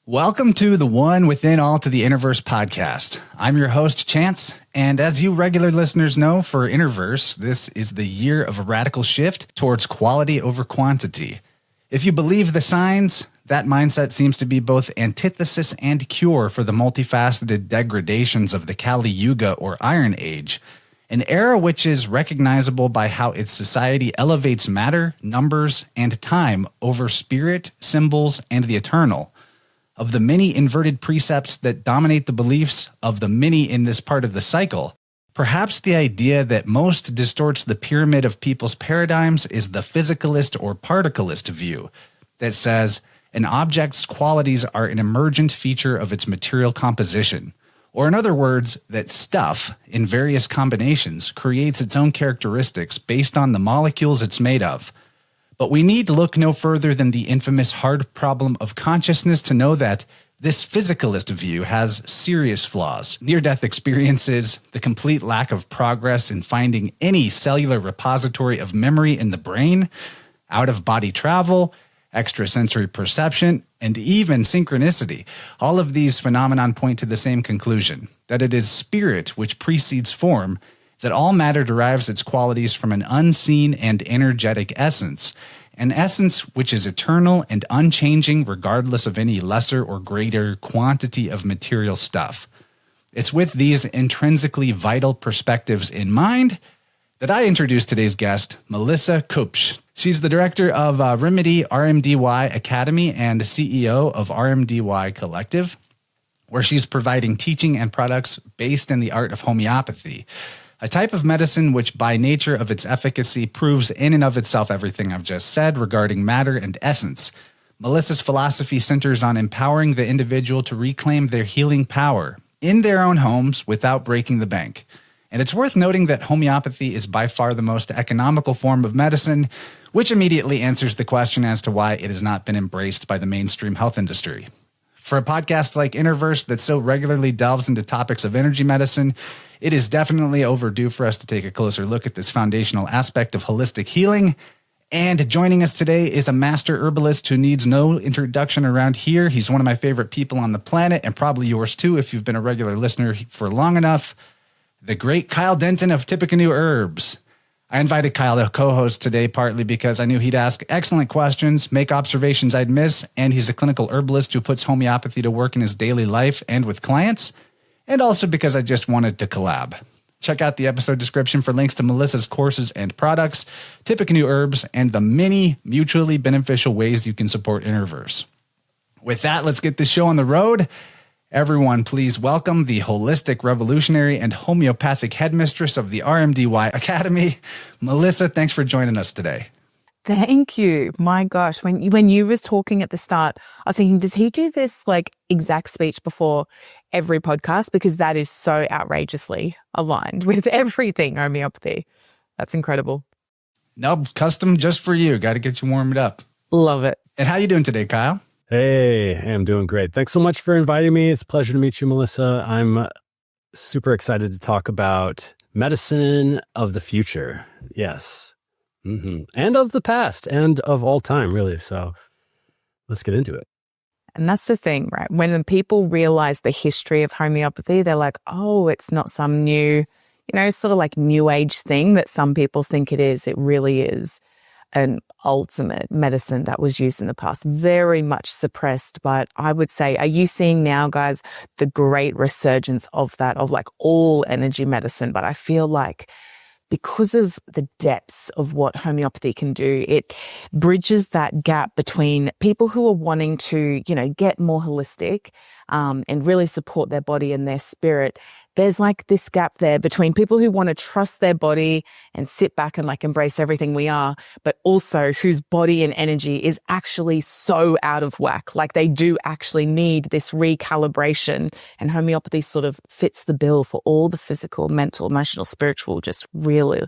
Welcome to the One Within All to the InnerVerse podcast. I'm your host, Chance, and as you regular listeners know, for InnerVerse, this is the year of a radical shift towards quality over quantity. If you believe the signs, that mindset seems to be both antithesis and cure for the multifaceted degradations of the Kali Yuga or Iron Age, an era which is recognizable by how its society elevates matter, numbers, and time over spirit, symbols, and the eternal. Of the many inverted precepts that dominate the beliefs of the many in this part of the cycle, perhaps the idea that most distorts the pyramid of people's paradigms is the physicalist or particleist view that says an object's qualities are an emergent feature of its material composition, or in other words, that stuff, in various combinations, creates its own characteristics based on the molecules it's made of. But we need look no further than the infamous hard problem of consciousness to know that this physicalist view has serious flaws. Near-death experiences, the complete lack of progress in finding any cellular repository of memory in the brain, out-of-body travel, extrasensory perception, and even synchronicity. All of these phenomena point to the same conclusion, that it is spirit which precedes form, that all matter derives its qualities from an unseen and energetic essence, an essence which is eternal and unchanging regardless of any lesser or greater quantity of material stuff. It's with these intrinsically vital perspectives in mind that I introduce today's guest, Melissa Kupsch. She's the director of RMDY Academy and CEO of RMDY Collective, where she's providing teaching and products based in the art of homeopathy, a type of medicine which by nature of its efficacy proves in and of itself everything I've just said regarding matter and essence. Melissa's philosophy centers on empowering the individual to reclaim their healing power in their own homes without breaking the bank. And it's worth noting that homeopathy is by far the most economical form of medicine, which immediately answers the question as to why it has not been embraced by the mainstream health industry. For a podcast like InnerVerse that so regularly delves into topics of energy medicine, it is definitely overdue for us to take a closer look at this foundational aspect of holistic healing. And joining us today is a master herbalist who needs no introduction around here. He's one of my favorite people on the planet, and probably yours too if you've been a regular listener for long enough. The great Kyle Denton of Tippecanoe Herbs. I invited Kyle to co-host today partly because I knew he'd ask excellent questions, make observations I'd miss, and he's a clinical herbalist who puts homeopathy to work in his daily life and with clients, and also because I just wanted to collab. Check out the episode description for links to Melissa's courses and products, Tippecanoe Herbs, and the many mutually beneficial ways you can support InnerVerse. With that, let's get this show on the road. Everyone, please welcome the holistic revolutionary and homeopathic headmistress of the RMDY Academy, Melissa. Thanks for joining us today. Thank you. My gosh, when you was talking at the start, I was thinking, does he do this like exact speech before every podcast? Because that is so outrageously aligned with everything homeopathy. That's incredible. No, custom just for you. Got to get you warmed up. Love it. And how you doing today, Kyle? Hey, I'm doing great. Thanks so much for inviting me. It's a pleasure to meet you, Melissa. I'm super excited to talk about medicine of the future. Yes. And of the past and of all time, really. So let's get into it. And that's the thing, right? When people realize the history of homeopathy, they're like, oh, it's not some new, sort of like new age thing that some people think it is. It really is an ultimate medicine that was used in the past, very much suppressed. But I would say, are you seeing now, guys, the great resurgence of that, of like all energy medicine? But I feel like because of the depths of what homeopathy can do, it bridges that gap between people who are wanting to, get more holistic and really support their body and their spirit. There's like this gap there between people who want to trust their body and sit back and like embrace everything we are, but also whose body and energy is actually so out of whack. Like they do actually need this recalibration, and homeopathy sort of fits the bill for all the physical, mental, emotional, spiritual, just really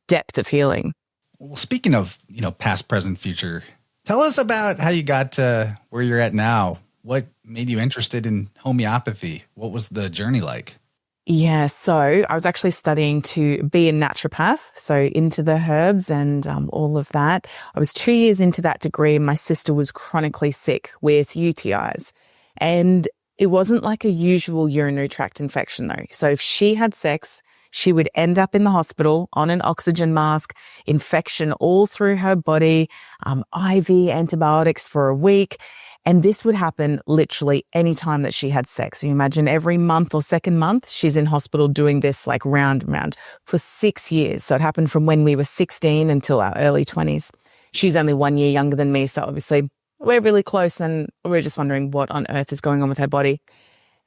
depth of healing. Well, speaking of, past, present, future, tell us about how you got to where you're at now. What made you interested in homeopathy? What was the journey like? Yeah, so I was actually studying to be a naturopath, so into the herbs and all of that. I was 2 years into that degree. My sister was chronically sick with UTIs. And it wasn't like a usual urinary tract infection though. So if she had sex, she would end up in the hospital on an oxygen mask, infection all through her body, IV antibiotics for a week. And this would happen literally any time that she had sex. So you imagine every month or second month, she's in hospital doing this like round and round for 6 years. So it happened from when we were 16 until our early 20s. She's only 1 year younger than me. So obviously we're really close and we're just wondering what on earth is going on with her body.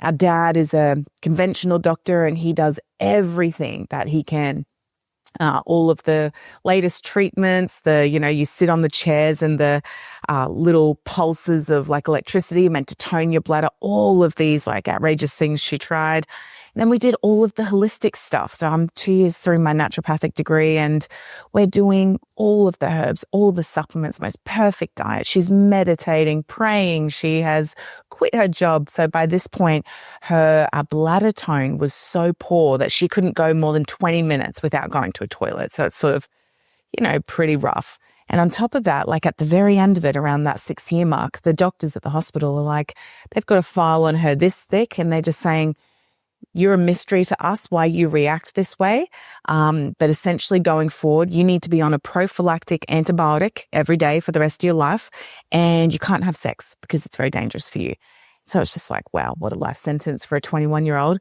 Our dad is a conventional doctor and he does everything that he can. All of the latest treatments, you sit on the chairs and the little pulses of like electricity meant to tone your bladder, all of these like outrageous things she tried. And then we did all of the holistic stuff. So I'm 2 years through my naturopathic degree and we're doing all of the herbs, all the supplements, most perfect diet. She's meditating, praying. She has quit her job. So by this point, her bladder tone was so poor that she couldn't go more than 20 minutes without going to a toilet. So it's sort of, pretty rough. And on top of that, like at the very end of it, around that 6 year mark, the doctors at the hospital are like, they've got a file on her this thick and they're just saying, you're a mystery to us why you react this way. But essentially going forward, you need to be on a prophylactic antibiotic every day for the rest of your life. And you can't have sex because it's very dangerous for you. So it's just like, wow, what a life sentence for a 21-year-old.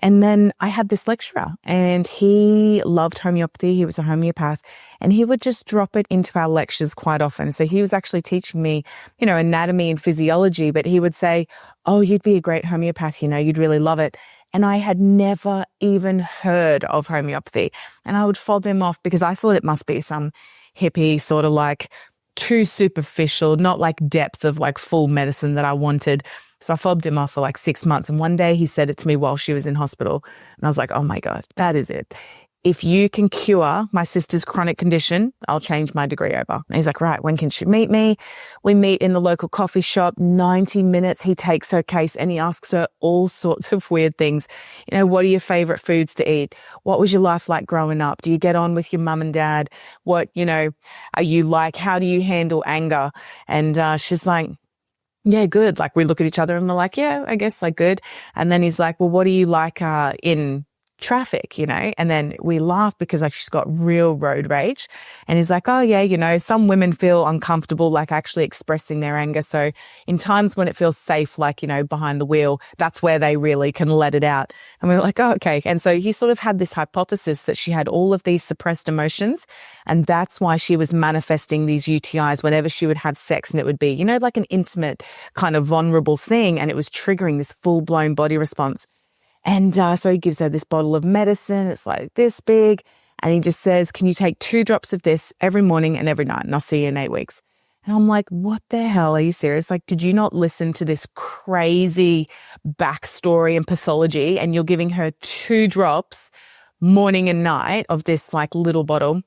And then I had this lecturer and he loved homeopathy. He was a homeopath and he would just drop it into our lectures quite often. So he was actually teaching me, anatomy and physiology, but he would say, oh, you'd be a great homeopath, you'd really love it. And I had never even heard of homeopathy. And I would fob him off because I thought it must be some hippie sort of like too superficial, not like depth of like full medicine that I wanted. So I fobbed him off for like 6 months. And one day he said it to me while she was in hospital. And I was like, oh my God, that is it. If you can cure my sister's chronic condition, I'll change my degree over. And he's like, right, when can she meet me? We meet in the local coffee shop, 90 minutes. He takes her case and he asks her all sorts of weird things. What are your favorite foods to eat? What was your life like growing up? Do you get on with your mum and dad? What, are you like? How do you handle anger? And she's like, yeah, good. Like we look at each other and we're like, yeah, I guess like good. And then he's like, well, what do you like in traffic, and then we laugh because like she's got real road rage. And he's like, oh yeah, some women feel uncomfortable like actually expressing their anger. So in times when it feels safe, like, behind the wheel, that's where they really can let it out. And we were like, oh, okay. And so he sort of had this hypothesis that she had all of these suppressed emotions. And that's why she was manifesting these UTIs whenever she would have sex. And it would be, like an intimate kind of vulnerable thing. And it was triggering this full blown body response. And so he gives her this bottle of medicine. It's like this big. And he just says, can you take 2 drops of this every morning and every night? And I'll see you in 8 weeks. And I'm like, what the hell? Are you serious? Like, did you not listen to this crazy backstory and pathology? And you're giving her 2 drops morning and night of this like little bottle.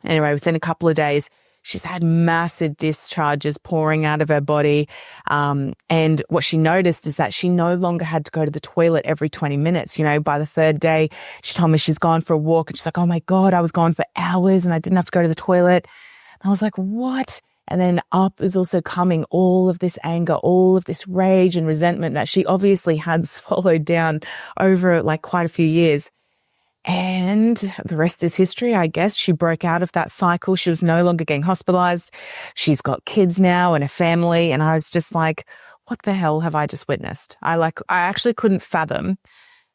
Anyway, within a couple of days, she's had massive discharges pouring out of her body. And what she noticed is that she no longer had to go to the toilet every 20 minutes. By the 3rd day, she told me she's gone for a walk and she's like, oh my God, I was gone for hours and I didn't have to go to the toilet. And I was like, what? And then up is also coming all of this anger, all of this rage and resentment that she obviously had swallowed down over like quite a few years. And the rest is history, I guess. She broke out of that cycle. She was no longer getting hospitalized. She's got kids now and a family. And I was just like, what the hell have I just witnessed? I actually couldn't fathom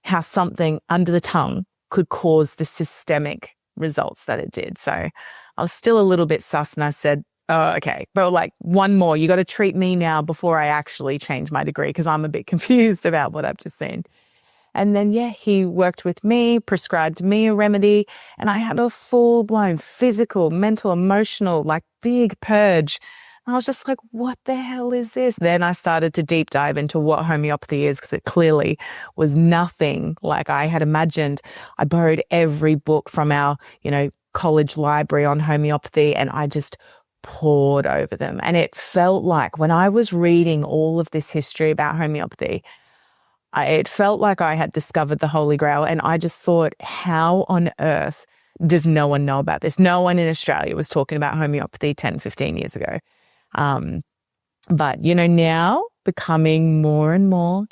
how something under the tongue could cause the systemic results that it did. So I was still a little bit sus and I said, oh, okay, but like one more, you got to treat me now before I actually change my degree because I'm a bit confused about what I've just seen. And then, he worked with me, prescribed me a remedy, and I had a full-blown physical, mental, emotional, like big purge. And I was just like, what the hell is this? Then I started to deep dive into what homeopathy is because it clearly was nothing like I had imagined. I borrowed every book from our, college library on homeopathy and I just poured over them. And it felt like when I was reading all of this history about homeopathy, it felt like I had discovered the Holy Grail. And I just thought, how on earth does no one know about this? No one in Australia was talking about homeopathy 10, 15 years ago. But, now becoming more and more,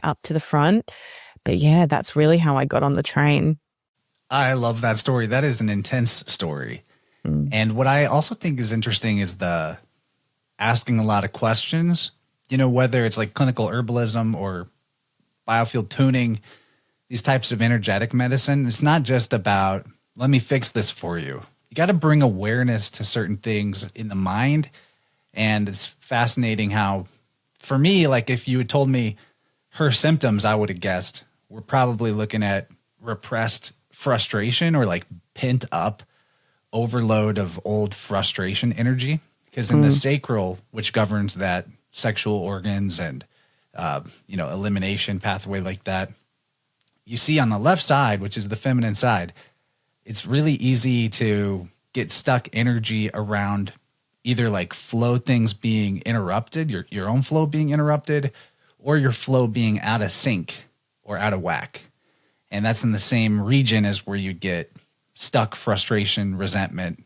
up to the front. But yeah, that's really how I got on the train. I love that story. That is an intense story. And what I also think is interesting is the asking a lot of questions, whether it's like clinical herbalism or biofield tuning, these types of energetic medicine. It's not just about, let me fix this for you. You got to bring awareness to certain things in the mind. And it's fascinating how, for me, like if you had told me her symptoms, I would have guessed we're probably looking at repressed frustration or like pent up overload of old frustration energy. Because in the sacral, which governs that sexual organs and, elimination pathway like that, you see on the left side, which is the feminine side, it's really easy to get stuck energy around either like flow things being interrupted, your own flow being interrupted, or your flow being out of sync or out of whack. And that's in the same region as where you get stuck frustration, resentment,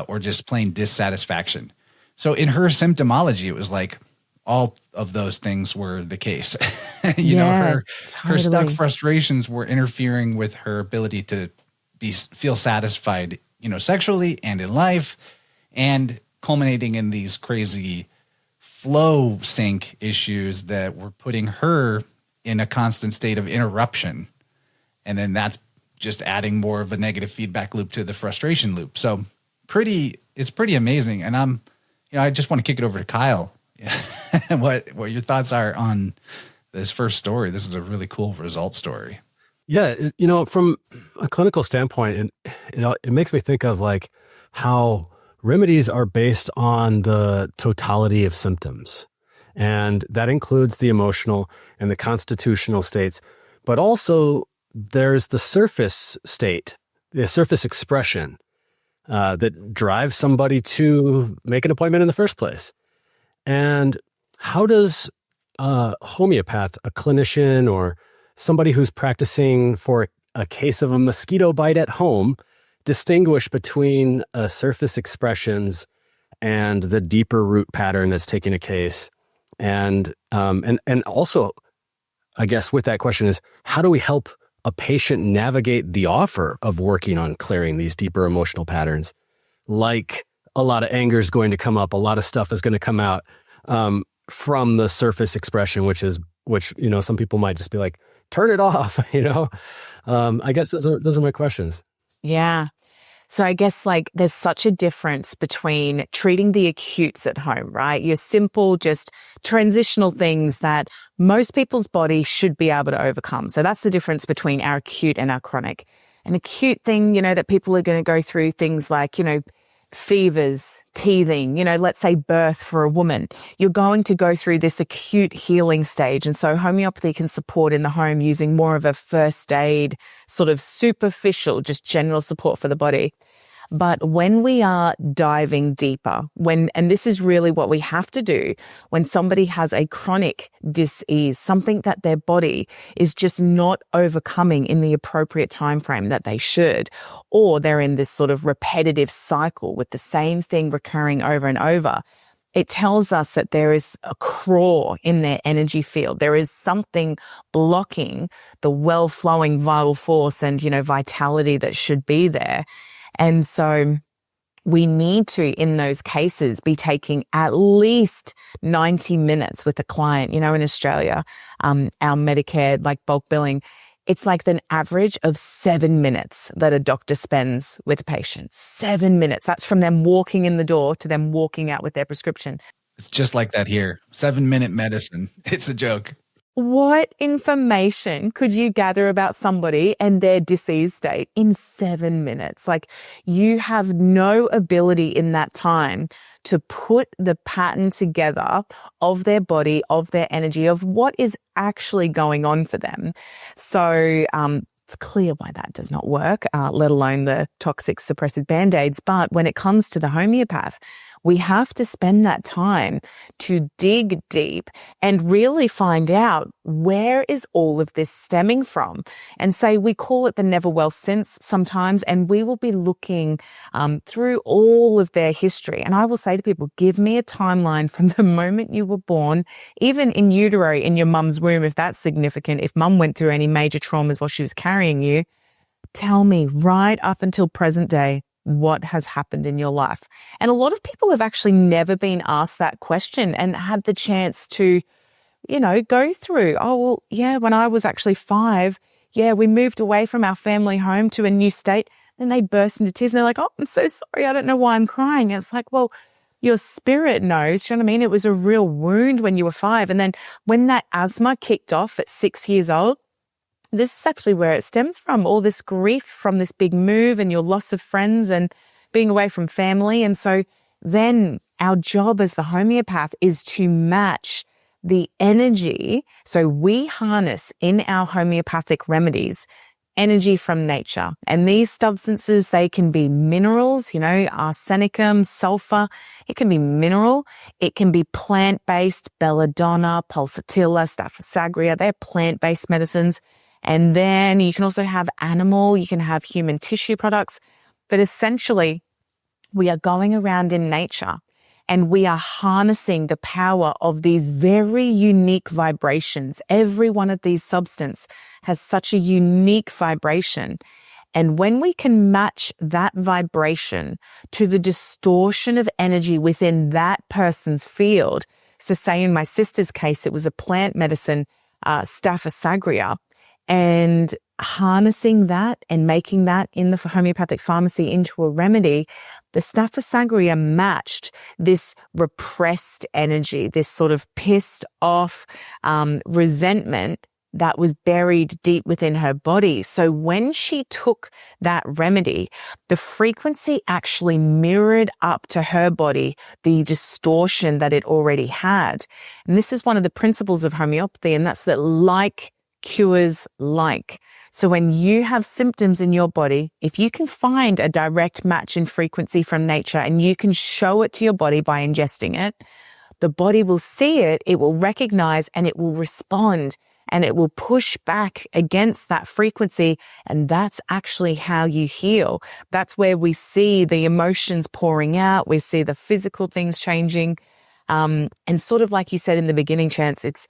or just plain dissatisfaction. So in her symptomology, it was like all of those things were the case. Her stuck frustrations were interfering with her ability to feel satisfied, sexually and in life, and culminating in these crazy flow sync issues that were putting her in a constant state of interruption. And then that's just adding more of a negative feedback loop to the frustration loop. So it's pretty amazing. And I just want to kick it over to Kyle. what your thoughts are on this first story. This is a really cool result story. Yeah. From a clinical standpoint, it makes me think of like how remedies are based on the totality of symptoms. And that includes the emotional and the constitutional states, but also there's the surface state, the surface expression that drives somebody to make an appointment in the first place. And how does a homeopath, a clinician, or somebody who's practicing for a case of a mosquito bite at home distinguish between surface expressions and the deeper root pattern that's taking a case? And also, I guess with that question is, how do we help a patient navigate the offer of working on clearing these deeper emotional patterns? Like a lot of anger is going to come up, a lot of stuff is going to come out from the surface expression, which some people might just be like, turn it off, I guess those are my questions. Yeah. So I guess like there's such a difference between treating the acutes at home, right? Your simple, just transitional things that most people's body should be able to overcome. So that's the difference between our acute and our chronic. An acute thing, that people are going to go through things like, fevers, teething, let's say birth for a woman. You're going to go through this acute healing stage. And so homeopathy can support in the home using more of a first aid, sort of superficial, just general support for the body. But when we are diving deeper, and this is really what we have to do when somebody has a chronic dis-ease, something that their body is just not overcoming in the appropriate time frame that they should, or they're in this sort of repetitive cycle with the same thing recurring over and over, it tells us that there is a craw in their energy field. There is something blocking the well-flowing vital force and, vitality that should be there. And so we need to, in those cases, be taking at least 90 minutes with a client. In Australia, our Medicare, like bulk billing, it's like an average of 7 minutes that a doctor spends with a patient. 7 minutes. That's from them walking in the door to them walking out with their prescription. It's just like that here. 7-minute medicine. It's a joke. What information could you gather about somebody and their disease state in 7 minutes? Like, you have no ability in that time to put the pattern together of their body, of their energy, of what is actually going on for them. So, it's clear why that does not work, let alone the toxic suppressive Band-Aids. But when it comes to the homeopath, We have to spend that time to dig deep and really find out, where is all of this stemming from? And say, we call it the never well since sometimes, and we will be looking through all of their history. And I will say to people, give me a timeline from the moment you were born, even in utero, in your mum's womb, if that's significant. If mum went through any major traumas while she was carrying you, tell me right up until present day, what has happened in your life? And a lot of people have actually never been asked that question and had the chance to, go through, oh, well, yeah, when I was actually 5, yeah, we moved away from our family home to a new state. Then they burst into tears and they're like, oh, I'm so sorry. I don't know why I'm crying. And it's like, well, your spirit knows, you know what I mean? It was a real wound when you were 5. And then when that asthma kicked off at 6 years old, this is actually where it stems from, all this grief from this big move and your loss of friends and being away from family. And so then our job as the homeopath is to match the energy. So we harness in our homeopathic remedies energy from nature. And these substances, they can be minerals, arsenicum, sulfur. It can be mineral. It can be plant-based, belladonna, pulsatilla, staphysagria. They're plant-based medicines. And then you can also have animal, you can have human tissue products. But essentially, we are going around in nature and we are harnessing the power of these very unique vibrations. Every one of these substances has such a unique vibration. And when we can match that vibration to the distortion of energy within that person's field, so say in my sister's case, it was a plant medicine, staphysagria, and harnessing that and making that in the homeopathic pharmacy into a remedy, the staphysagria matched this repressed energy, this sort of pissed off resentment that was buried deep within her body. So when she took that remedy, the frequency actually mirrored up to her body the distortion that it already had. And this is one of the principles of homeopathy, and that's that like cures like. So when you have symptoms in your body, if you can find a direct match in frequency from nature and you can show it to your body by ingesting it, the body will see it, it will recognize, and it will respond, and it will push back against that frequency. And that's actually how you heal. That's where we see the emotions pouring out. We see the physical things changing. And sort of like you said in the beginning, Chance, it's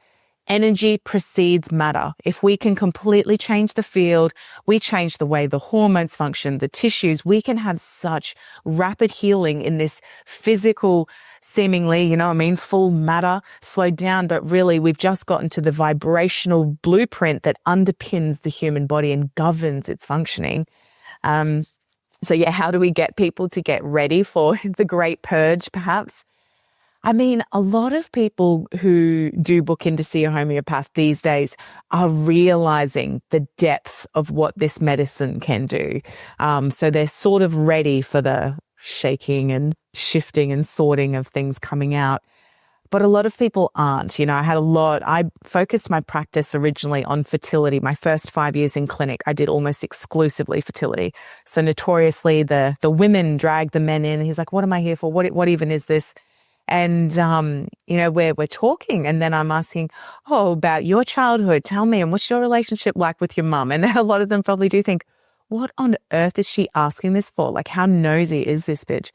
energy precedes matter. If we can completely change the field, we change the way the hormones function, the tissues, we can have such rapid healing in this physical, seemingly, full matter, slowed down. But really, we've just gotten to the vibrational blueprint that underpins the human body and governs its functioning. So yeah, how do we get people to get ready for the great purge, perhaps? A lot of people who do book in to see a homeopath these days are realizing the depth of what this medicine can do. So they're sort of ready for the shaking and shifting and sorting of things coming out. But a lot of people aren't. I focused my practice originally on fertility. My first 5 years in clinic, I did almost exclusively fertility. So notoriously, the women drag the men in. He's like, what am I here for? What even is this? And, we're talking, and then I'm asking, about your childhood. Tell me, and what's your relationship like with your mum? And a lot of them probably do think, what on earth is she asking this for? Like, how nosy is this bitch?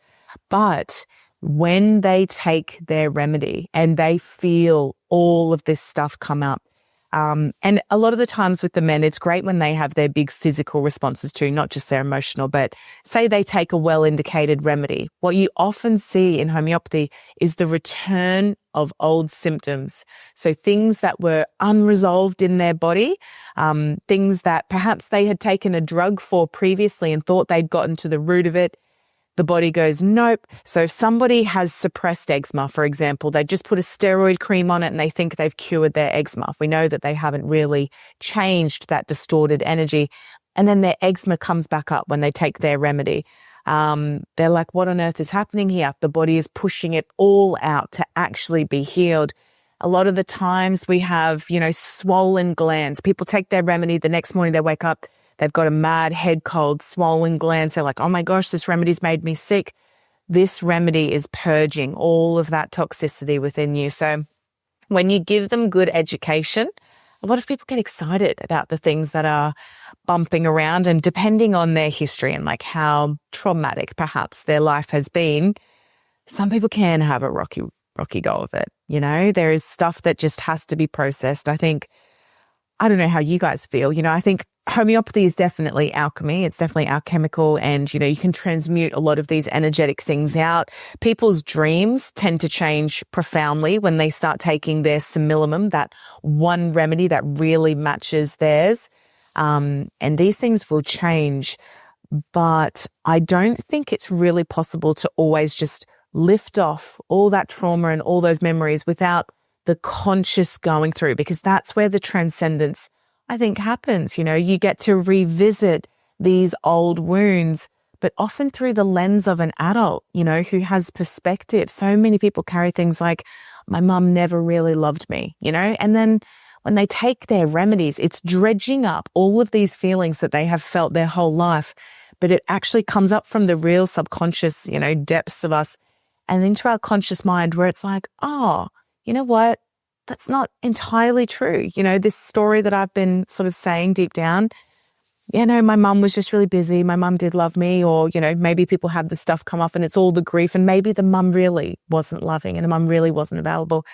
But when they take their remedy and they feel all of this stuff come up, and a lot of the times with the men, it's great when they have their big physical responses too, not just their emotional, but say they take a well-indicated remedy. What you often see in homeopathy is the return of old symptoms. So things that were unresolved in their body, things that perhaps they had taken a drug for previously and thought they'd gotten to the root of it. The body goes, nope. So if somebody has suppressed eczema, for example, they just put a steroid cream on it and they think they've cured their eczema. We know that they haven't really changed that distorted energy. And then their eczema comes back up when they take their remedy. They're like, what on earth is happening here? The body is pushing it all out to actually be healed. A lot of the times we have, swollen glands. People take their remedy. The next morning they wake up, they've got a mad head cold, swollen glands. They're like, oh my gosh, this remedy's made me sick. this remedy is purging all of that toxicity within you. So when you give them good education, a lot of people get excited about the things that are bumping around, and depending on their history and like how traumatic perhaps their life has been, some people can have a rocky go of it. You know, there is stuff that just has to be processed. I don't know how you guys feel. You know, I think homeopathy is definitely alchemy. It's definitely alchemical, and, you know, you can transmute a lot of these energetic things out. People's dreams tend to change profoundly when they start taking their similimum, that one remedy that really matches theirs. And these things will change, but I don't think it's really possible to always just lift off all that trauma and all those memories without the conscious going through, because that's where the transcendence, I think, happens. You know, you get to revisit these old wounds, but often through the lens of an adult, you know, who has perspective. So many people carry things like, my mum never really loved me, you know, and then when they take their remedies, it's dredging up all of these feelings that they have felt their whole life, but it actually comes up from the real subconscious, you know, depths of us and into our conscious mind, where it's like, oh, you know what? That's not entirely true. You know, this story that I've been sort of saying deep down, you know, my mum was just really busy. My mum did love me. Or, you know, maybe people have this stuff come up and it's all the grief, and maybe the mum really wasn't loving and the mum really wasn't available.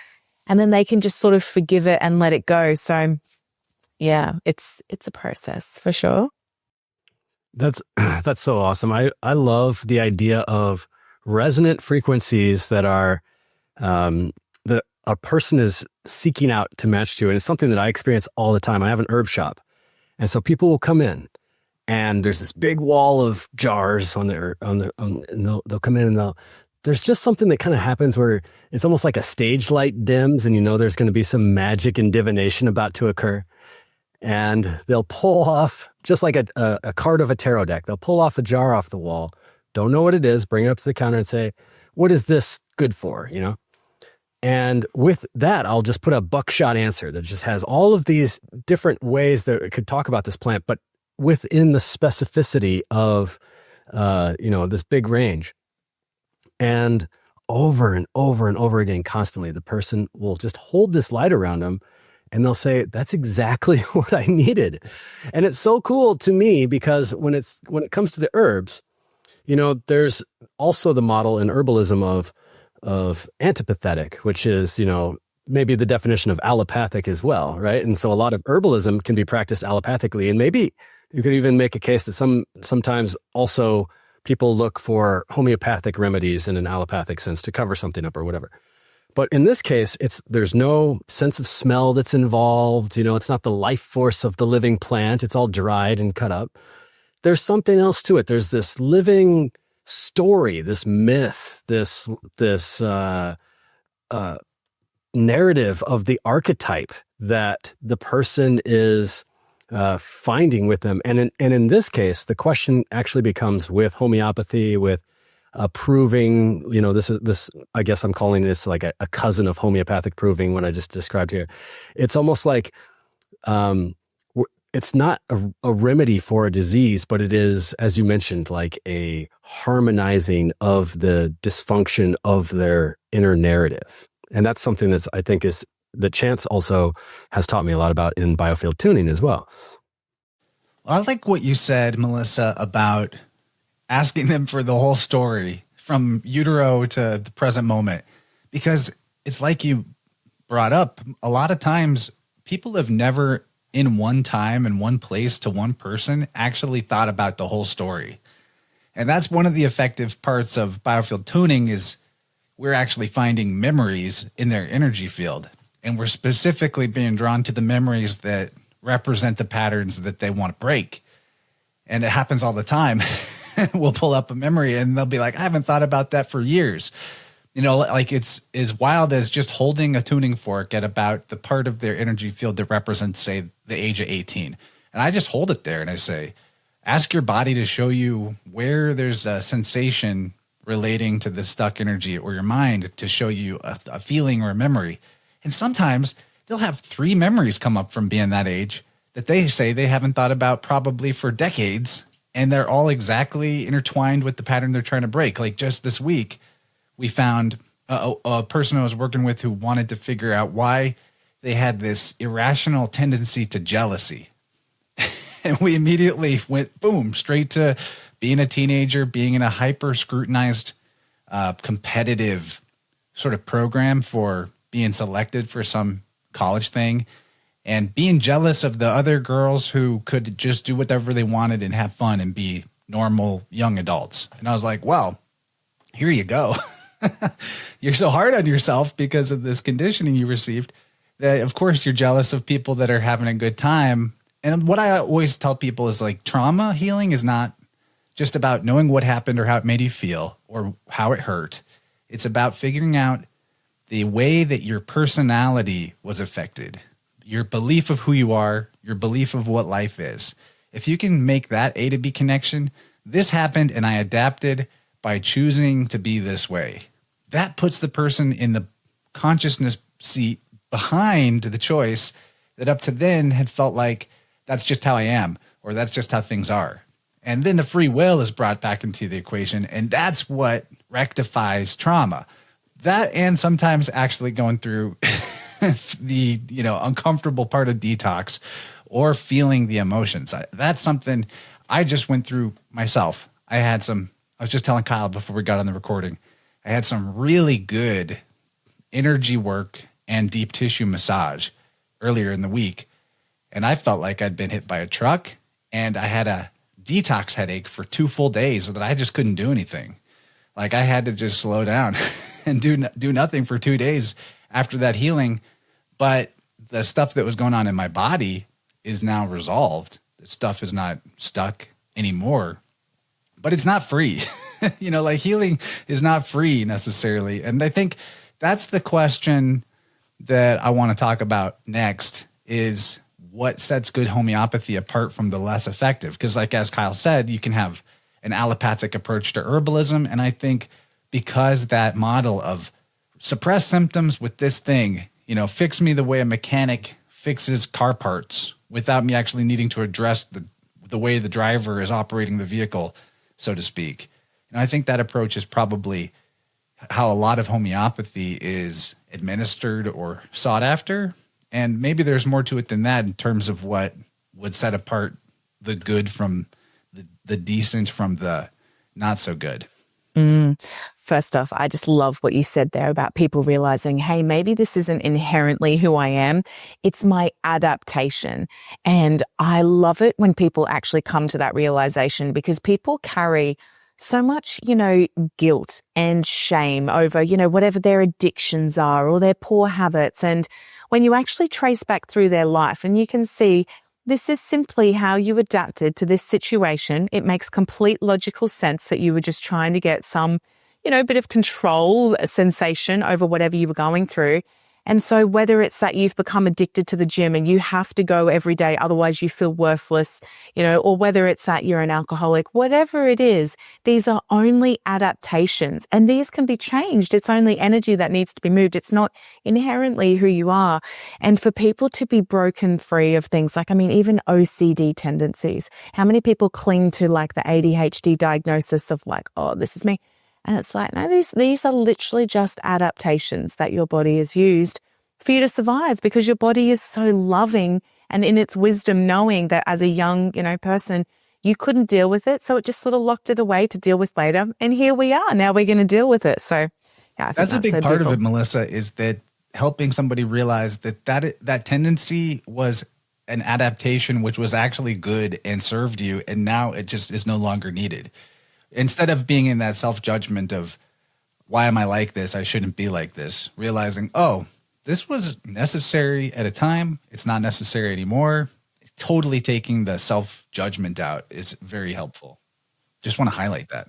And then they can just sort of forgive it and let it go. So yeah, it's a process for sure. That's so awesome. I love the idea of resonant frequencies that are that a person is seeking out to match to. And it's something that I experience all the time. I have an herb shop. And so people will come in and there's this big wall of jars and they'll come in and there's just something that kind of happens where it's almost like a stage light dims and you know there's going to be some magic and divination about to occur. And they'll pull off, just like a card of a tarot deck, they'll pull off a jar off the wall, don't know what it is, bring it up to the counter and say, what is this good for, you know? And with that, I'll just put a buckshot answer that just has all of these different ways that it could talk about this plant, but within the specificity of, you know, this big range. And over and over and over again, constantly, the person will just hold this light around them and they'll say, that's exactly what I needed. And it's so cool to me because when it comes to the herbs, you know, there's also the model in herbalism of antipathetic, which is, you know, maybe the definition of allopathic as well, right? And so a lot of herbalism can be practiced allopathically. And maybe you could even make a case that sometimes also people look for homeopathic remedies in an allopathic sense to cover something up or whatever. But in this case, there's no sense of smell that's involved. You know, it's not the life force of the living plant. It's all dried and cut up. There's something else to it. There's this living story, this myth, this narrative of the archetype that the person is finding with them. And in this case, the question actually becomes with homeopathy, with proving, you know, this, I guess I'm calling this like a cousin of homeopathic proving what I just described here. It's almost like, it's not a remedy for a disease, but it is, as you mentioned, like a harmonizing of the dysfunction of their inner narrative. And that's something that's, I think, that Chance also has taught me a lot about in biofield tuning as well. I like what you said, Melissa, about asking them for the whole story from utero to the present moment, because it's like you brought up, a lot of times people have never in one time and one place to one person actually thought about the whole story. And that's one of the effective parts of biofield tuning is we're actually finding memories in their energy field. And we're specifically being drawn to the memories that represent the patterns that they want to break. And it happens all the time. We'll pull up a memory and they'll be like, I haven't thought about that for years. You know, like it's as wild as just holding a tuning fork at about the part of their energy field that represents, say, the age of 18. And I just hold it there and I say, ask your body to show you where there's a sensation relating to the stuck energy, or your mind to show you a feeling or a memory. And sometimes they'll have 3 memories come up from being that age that they say they haven't thought about probably for decades. and they're all exactly intertwined with the pattern they're trying to break. Like just this week, we found a person I was working with who wanted to figure out why they had this irrational tendency to jealousy. And we immediately went, boom, straight to being a teenager, being in a hyper scrutinized, competitive sort of program for being selected for some college thing, and being jealous of the other girls who could just do whatever they wanted and have fun and be normal young adults. And I was like, well, here you go. You're so hard on yourself because of this conditioning you received that of course you're jealous of people that are having a good time. And what I always tell people is like trauma healing is not just about knowing what happened or how it made you feel or how it hurt. It's about figuring out the way that your personality was affected, your belief of who you are, your belief of what life is. If you can make that A to B connection, this happened and I adapted by choosing to be this way. That puts the person in the consciousness seat behind the choice that up to then had felt like that's just how I am, or that's just how things are. And then the free will is brought back into the equation, and that's what rectifies trauma. That and sometimes actually going through the uncomfortable part of detox or feeling the emotions. That's something I just went through myself. I was just telling Kyle before we got on the recording, I had some really good energy work and deep tissue massage earlier in the week. And I felt like I'd been hit by a truck, and I had a detox headache for 2 full days that I just couldn't do anything. Like I had to just slow down and do nothing for 2 days after that healing. But the stuff that was going on in my body is now resolved. The stuff is not stuck anymore, but it's not free. Like healing is not free necessarily. And I think that's the question that I want to talk about next is what sets good homeopathy apart from the less effective. Because like, as Kyle said, you can have an allopathic approach to herbalism. And I think because that model of suppress symptoms with this thing, fix me the way a mechanic fixes car parts without me actually needing to address the way the driver is operating the vehicle, so to speak. And I think that approach is probably how a lot of homeopathy is administered or sought after. And maybe there's more to it than that in terms of what would set apart the good from the decent from the not so good. First off, I just love what you said there about people realizing, hey, maybe this isn't inherently who I am. It's my adaptation. And I love it when people actually come to that realization, because people carry so much, guilt and shame over, whatever their addictions are or their poor habits. And when you actually trace back through their life and you can see this is simply how you adapted to this situation, it makes complete logical sense that you were just trying to get some, bit of control, a sensation over whatever you were going through. And so whether it's that you've become addicted to the gym and you have to go every day, otherwise you feel worthless, or whether it's that you're an alcoholic, whatever it is, these are only adaptations and these can be changed. It's only energy that needs to be moved. It's not inherently who you are. And for people to be broken free of things like, even OCD tendencies, how many people cling to like the ADHD diagnosis of like, oh, this is me. And it's like, no, these are literally just adaptations that your body has used for you to survive, because your body is so loving and in its wisdom, knowing that as a young, person, you couldn't deal with it. So it just sort of locked it away to deal with later. And here we are. Now we're going to deal with it. So yeah, I think that's a big so part beautiful. of it, Melissa, is that helping somebody realize that tendency was an adaptation, which was actually good and served you. And now it just is no longer needed. Instead of being in that self-judgment of why am I like this? I shouldn't be like this. Realizing, oh, this was necessary at a time. It's not necessary anymore. Totally taking the self-judgment out is very helpful. Just want to highlight that.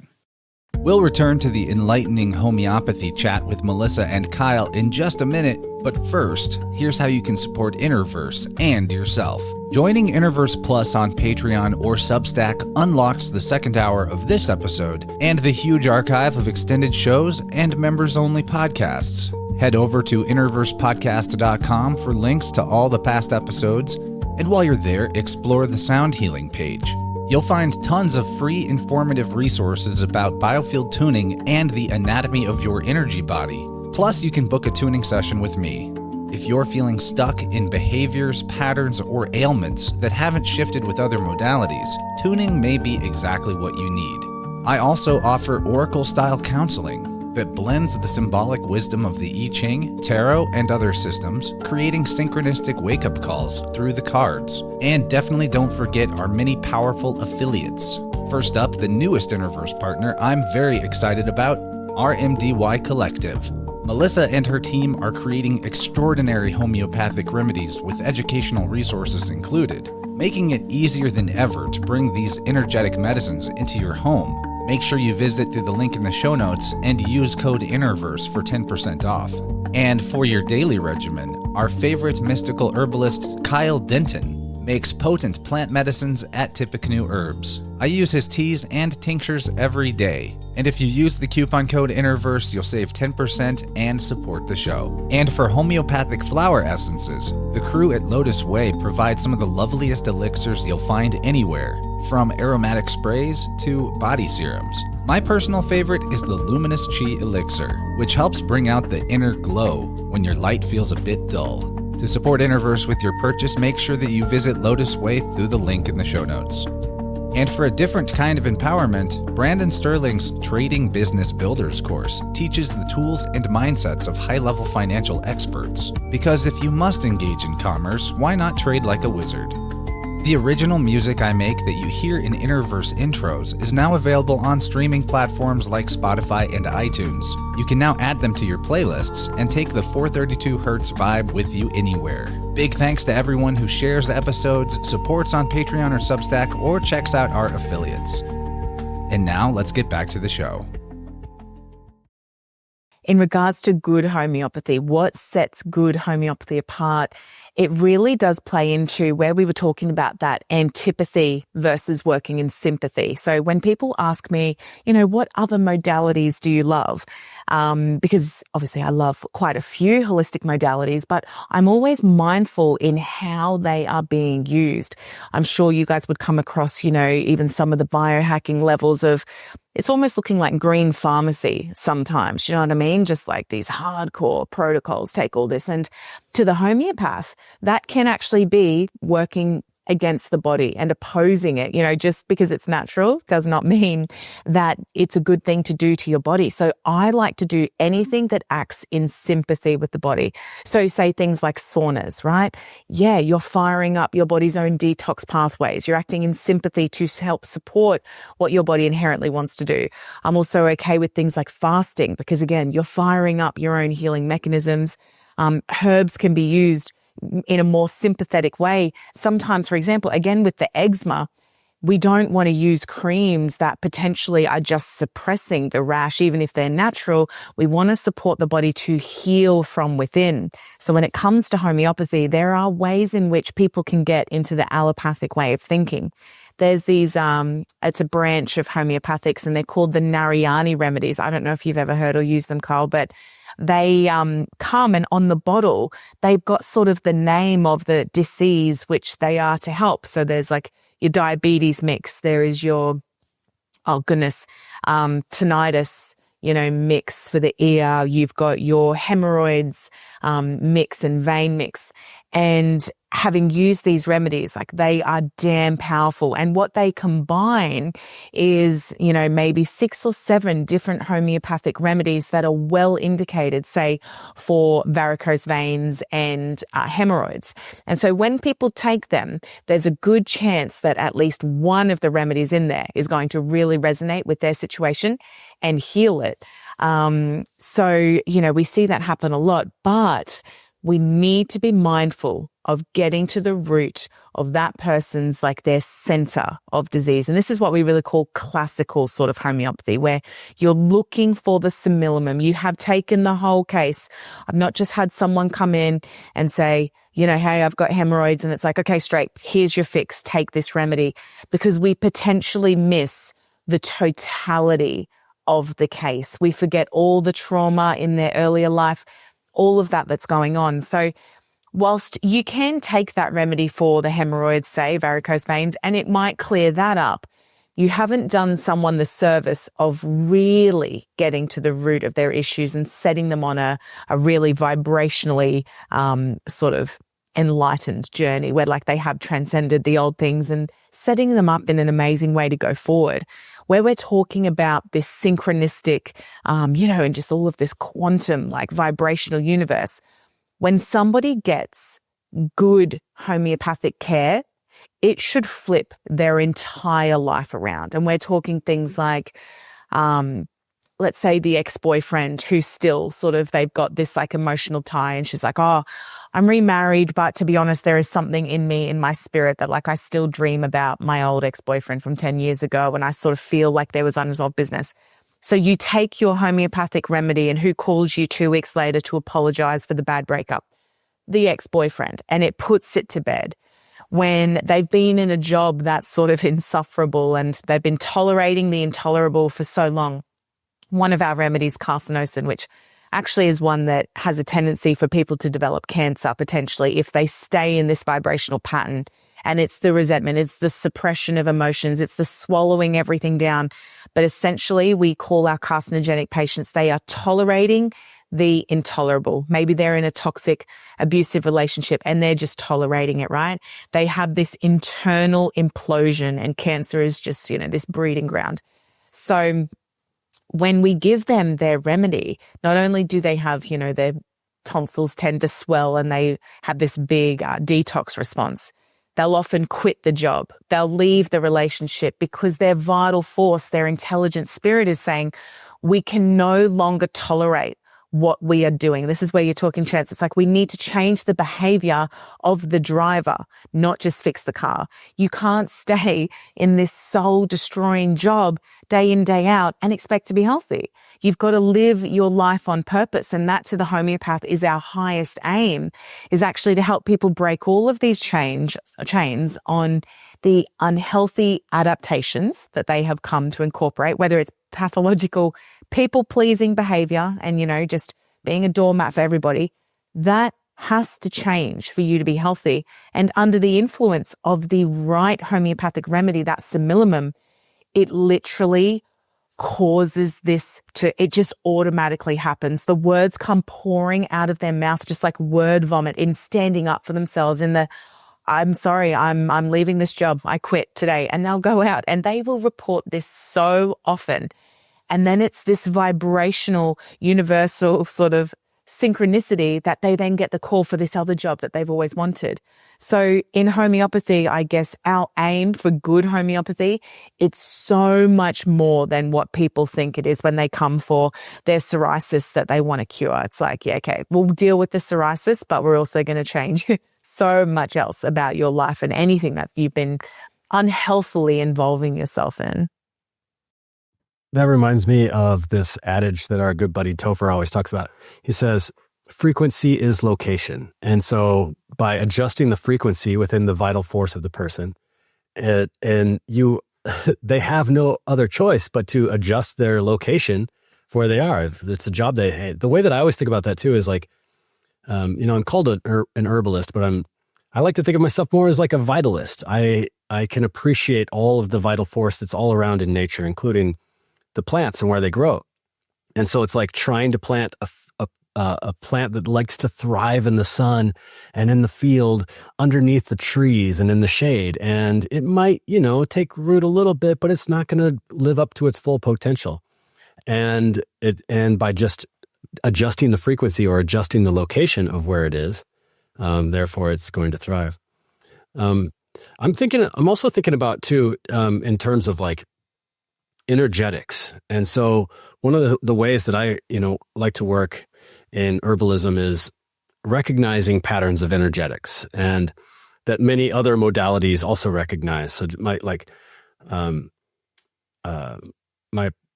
We'll return to the enlightening homeopathy chat with Melissa and Kyle in just a minute, but first, here's how you can support InnerVerse and yourself. Joining InnerVerse Plus on Patreon or Substack unlocks the second hour of this episode and the huge archive of extended shows and members-only podcasts. Head over to InnerVersePodcast.com for links to all the past episodes, and while you're there, explore the sound healing page. You'll find tons of free informative resources about biofield tuning and the anatomy of your energy body. Plus, you can book a tuning session with me. If you're feeling stuck in behaviors, patterns, or ailments that haven't shifted with other modalities, tuning may be exactly what you need. I also offer Oracle-style counseling that blends the symbolic wisdom of the I Ching, tarot, and other systems, creating synchronistic wake-up calls through the cards. And definitely don't forget our many powerful affiliates. First up, the newest InnerVerse partner I'm very excited about, RMDY Collective. Melissa and her team are creating extraordinary homeopathic remedies with educational resources included, making it easier than ever to bring these energetic medicines into your home. Make sure you visit through the link in the show notes and use code InnerVerse for 10% off. And for your daily regimen, our favorite mystical herbalist, Kyle Denton, makes potent plant medicines at Tippecanoe Herbs. I use his teas and tinctures every day. And if you use the coupon code InnerVerse, you'll save 10% and support the show. And for homeopathic flower essences, the crew at Lotus Way provides some of the loveliest elixirs you'll find anywhere, from aromatic sprays to body serums. My personal favorite is the Luminous Chi Elixir, which helps bring out the inner glow when your light feels a bit dull. To support InnerVerse with your purchase, make sure that you visit Lotus Way through the link in the show notes. And for a different kind of empowerment, Brandon Sterling's Trading Business Builders course teaches the tools and mindsets of high-level financial experts. Because if you must engage in commerce, why not trade like a wizard? The original music I make that you hear in InnerVerse intros is now available on streaming platforms like Spotify and iTunes. You can now add them to your playlists and take the 432Hz vibe with you anywhere. Big thanks to everyone who shares the episodes, supports on Patreon or Substack, or checks out our affiliates. And now let's get back to the show. In regards to good homeopathy, what sets good homeopathy apart? It really does play into where we were talking about that antipathy versus working in sympathy. So when people ask me, what other modalities do you love? Because obviously I love quite a few holistic modalities, but I'm always mindful in how they are being used. I'm sure you guys would come across, even some of the biohacking levels of, it's almost looking like green pharmacy sometimes, you know what I mean? Just like these hardcore protocols, take all this. And to the homeopath, that can actually be working against the body and opposing it. Just because it's natural does not mean that it's a good thing to do to your body. So I like to do anything that acts in sympathy with the body. So say things like saunas, right? Yeah, you're firing up your body's own detox pathways. You're acting in sympathy to help support what your body inherently wants to do. I'm also okay with things like fasting because, again, you're firing up your own healing mechanisms. Herbs can be used in a more sympathetic way. Sometimes, for example, again, with the eczema, we don't want to use creams that potentially are just suppressing the rash, even if they're natural. We want to support the body to heal from within. So when it comes to homeopathy, there are ways in which people can get into the allopathic way of thinking. There's these, it's a branch of homeopathics and they're called the Narayani remedies. I don't know if you've ever heard or used them, Carl, but they come and on the bottle, they've got sort of the name of the disease which they are to help. So there's like your diabetes mix. There is your, tinnitus, mix for the ear. You've got your hemorrhoids mix and vein mix. And having used these remedies, like they are damn powerful. And what they combine is, maybe 6 or 7 different homeopathic remedies that are well indicated, say, for varicose veins and hemorrhoids. And so when people take them, there's a good chance that at least one of the remedies in there is going to really resonate with their situation and heal it. So, we see that happen a lot, but we need to be mindful of getting to the root of that person's, like their center of disease. And this is what we really call classical sort of homeopathy, where you're looking for the simillimum. You have taken the whole case. I've not just had someone come in and say, hey, I've got hemorrhoids. And it's like, okay, straight, here's your fix. Take this remedy, because we potentially miss the totality of the case. We forget all the trauma in their earlier life, all of that that's going on. So whilst you can take that remedy for the hemorrhoids, say varicose veins, and it might clear that up, you haven't done someone the service of really getting to the root of their issues and setting them on a really vibrationally sort of enlightened journey where like they have transcended the old things and setting them up in an amazing way to go forward, where we're talking about this synchronistic, and just all of this quantum like vibrational universe. When somebody gets good homeopathic care, it should flip their entire life around. And we're talking things like, let's say the ex-boyfriend who's still sort of, they've got this like emotional tie and she's like, oh, I'm remarried, but to be honest, there is something in me, in my spirit that like I still dream about my old ex-boyfriend from 10 years ago and I sort of feel like there was unresolved business. So you take your homeopathic remedy and who calls you 2 weeks later to apologize for the bad breakup? The ex-boyfriend, and it puts it to bed. When they've been in a job that's sort of insufferable and they've been tolerating the intolerable for so long. One of our remedies, Carcinosin, which actually is one that has a tendency for people to develop cancer potentially if they stay in this vibrational pattern. And it's the resentment, it's the suppression of emotions, it's the swallowing everything down. But essentially, we call our carcinogenic patients, they are tolerating the intolerable. Maybe they're in a toxic, abusive relationship and they're just tolerating it, right? They have this internal implosion and cancer is just, this breeding ground. So when we give them their remedy, not only do they have, their tonsils tend to swell and they have this big detox response, they'll often quit the job. They'll leave the relationship because their vital force, their intelligent spirit is saying, we can no longer tolerate what we are doing. This is where you're talking chance. It's like we need to change the behavior of the driver, not just fix the car. You can't stay in this soul destroying job day in, day out and expect to be healthy. You've got to live your life on purpose. And that to the homeopath is our highest aim, is actually to help people break all of these chains on the unhealthy adaptations that they have come to incorporate, whether it's pathological people-pleasing behavior and, just being a doormat for everybody. That has to change for you to be healthy. And under the influence of the right homeopathic remedy, that similimum, it literally causes this it just automatically happens. The words come pouring out of their mouth, just like word vomit in standing up for themselves in the, I'm sorry, I'm leaving this job. I quit today. And they'll go out and they will report this so often. And then it's this vibrational, universal sort of synchronicity that they then get the call for this other job that they've always wanted. So in homeopathy, I guess our aim for good homeopathy, it's so much more than what people think it is when they come for their psoriasis that they want to cure. It's like, yeah, okay, we'll deal with the psoriasis, but we're also going to change so much else about your life and anything that you've been unhealthily involving yourself in. That reminds me of this adage that our good buddy Topher always talks about. He says, frequency is location. And so by adjusting the frequency within the vital force of the person, they have no other choice but to adjust their location for where they are. If it's a job they hate. The way that I always think about that too is like, I'm called an herbalist, but I like to think of myself more as like a vitalist. I can appreciate all of the vital force that's all around in nature, including the plants and where they grow. And so it's like trying to plant a plant that likes to thrive in the sun and in the field underneath the trees and in the shade. And it might, take root a little bit, but it's not going to live up to its full potential. And by just adjusting the frequency or adjusting the location of where it is, therefore it's going to thrive. I'm also thinking about too, in terms of like energetics. And so one of the ways that I, like to work in herbalism is recognizing patterns of energetics, and that many other modalities also recognize. So my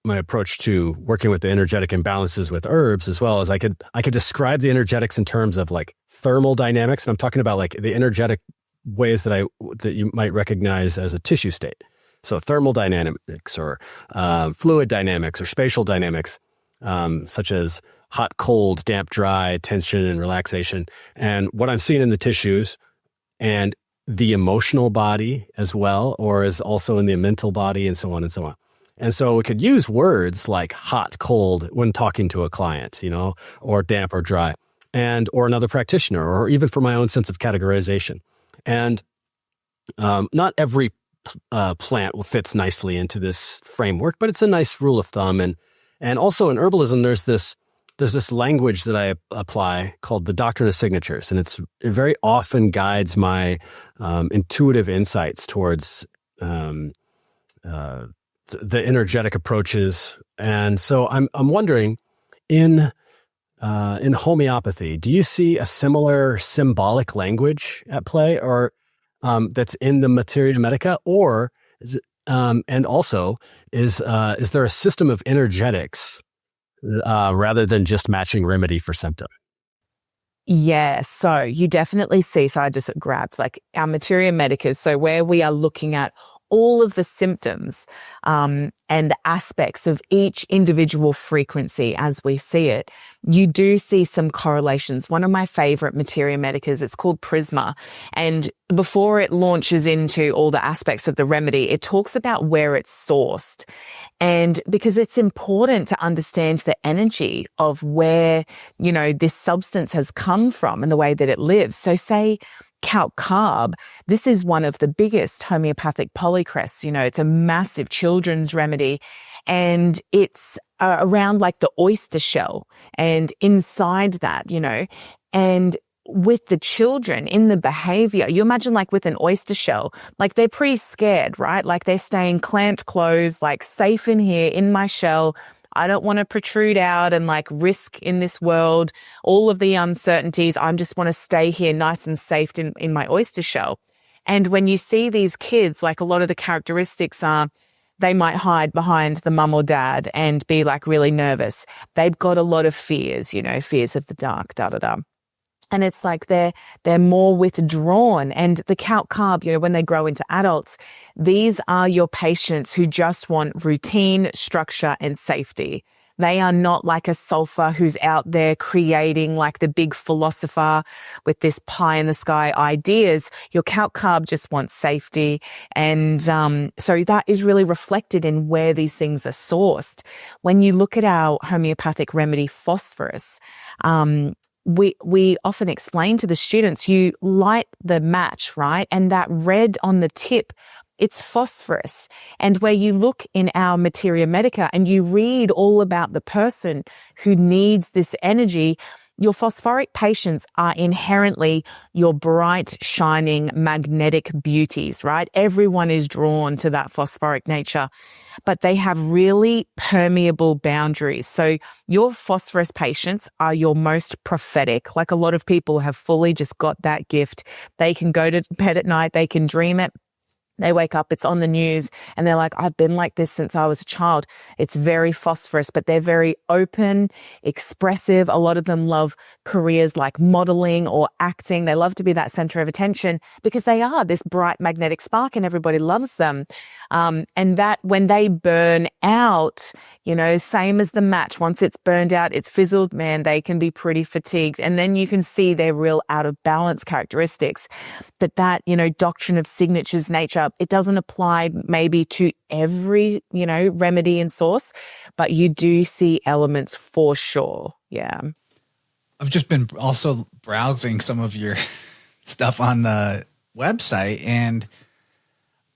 approach to working with the energetic imbalances with herbs, as well as I could describe the energetics in terms of like thermal dynamics. And I'm talking about like the energetic ways that you might recognize as a tissue state. So thermal dynamics or fluid dynamics or spatial dynamics, such as hot, cold, damp, dry, tension, and relaxation. And what I'm seeing in the tissues and the emotional body as well, or is also in the mental body, and so on and so on. And so we could use words like hot, cold when talking to a client, or damp or dry, or another practitioner, or even for my own sense of categorization. And not every plant fits nicely into this framework, but it's a nice rule of thumb. And also in herbalism, there's this language that I apply called the Doctrine of Signatures, and it very often guides my intuitive insights towards the energetic approaches. And so I'm wondering, in homeopathy, do you see a similar symbolic language at play, or that's in the Materia Medica, or is it, and also is there a system of energetics rather than just matching remedy for symptom? Yeah, so you definitely see, so I just grabbed like our Materia Medica, so where we are looking at all of the symptoms and the aspects of each individual frequency as we see it, you do see some correlations. One of my favorite Materia Medicas, it's called Prisma. And before it launches into all the aspects of the remedy, it talks about where it's sourced. And because it's important to understand the energy of where, this substance has come from and the way that it lives. So say, calc carb, this is one of the biggest homeopathic polycrests. It's a massive children's remedy, and it's around like the oyster shell, and inside that, and with the children in the behavior, you imagine like with an oyster shell, like they're pretty scared, right? Like they're staying clamped closed, like safe in here in my shell. I don't want to protrude out and like risk in this world all of the uncertainties. I just want to stay here nice and safe in my oyster shell. And when you see these kids, like a lot of the characteristics are, they might hide behind the mum or dad and be like really nervous. They've got a lot of fears, fears of the dark, And it's like they're more withdrawn. And the calc carb, when they grow into adults, these are your patients who just want routine, structure, and safety. They are not like a sulfur who's out there creating like the big philosopher with this pie in the sky ideas. Your calc carb just wants safety. And so that is really reflected in where these things are sourced. When you look at our homeopathic remedy phosphorus, we often explain to the students, you light the match, right? And that red on the tip, it's phosphorus. And where you look in our Materia Medica and you read all about the person who needs this energy, your phosphoric patients are inherently your bright, shining, magnetic beauties, right? Everyone is drawn to that phosphoric nature, but they have really permeable boundaries. So your phosphorus patients are your most prophetic. Like a lot of people have fully just got that gift. They can go to bed at night, they can dream it. They wake up, it's on the news, and they're like, I've been like this since I was a child. It's very phosphorus, but they're very open, expressive. A lot of them love careers like modeling or acting. They love to be that center of attention because they are this bright magnetic spark and everybody loves them. And that when they burn out, same as the match, once it's burned out, it's fizzled, man, they can be pretty fatigued. And then you can see their real out of balance characteristics. But that, doctrine of signatures nature, it doesn't apply maybe to every, remedy and source, but you do see elements for sure. Yeah. I've just been also browsing some of your stuff on the website, and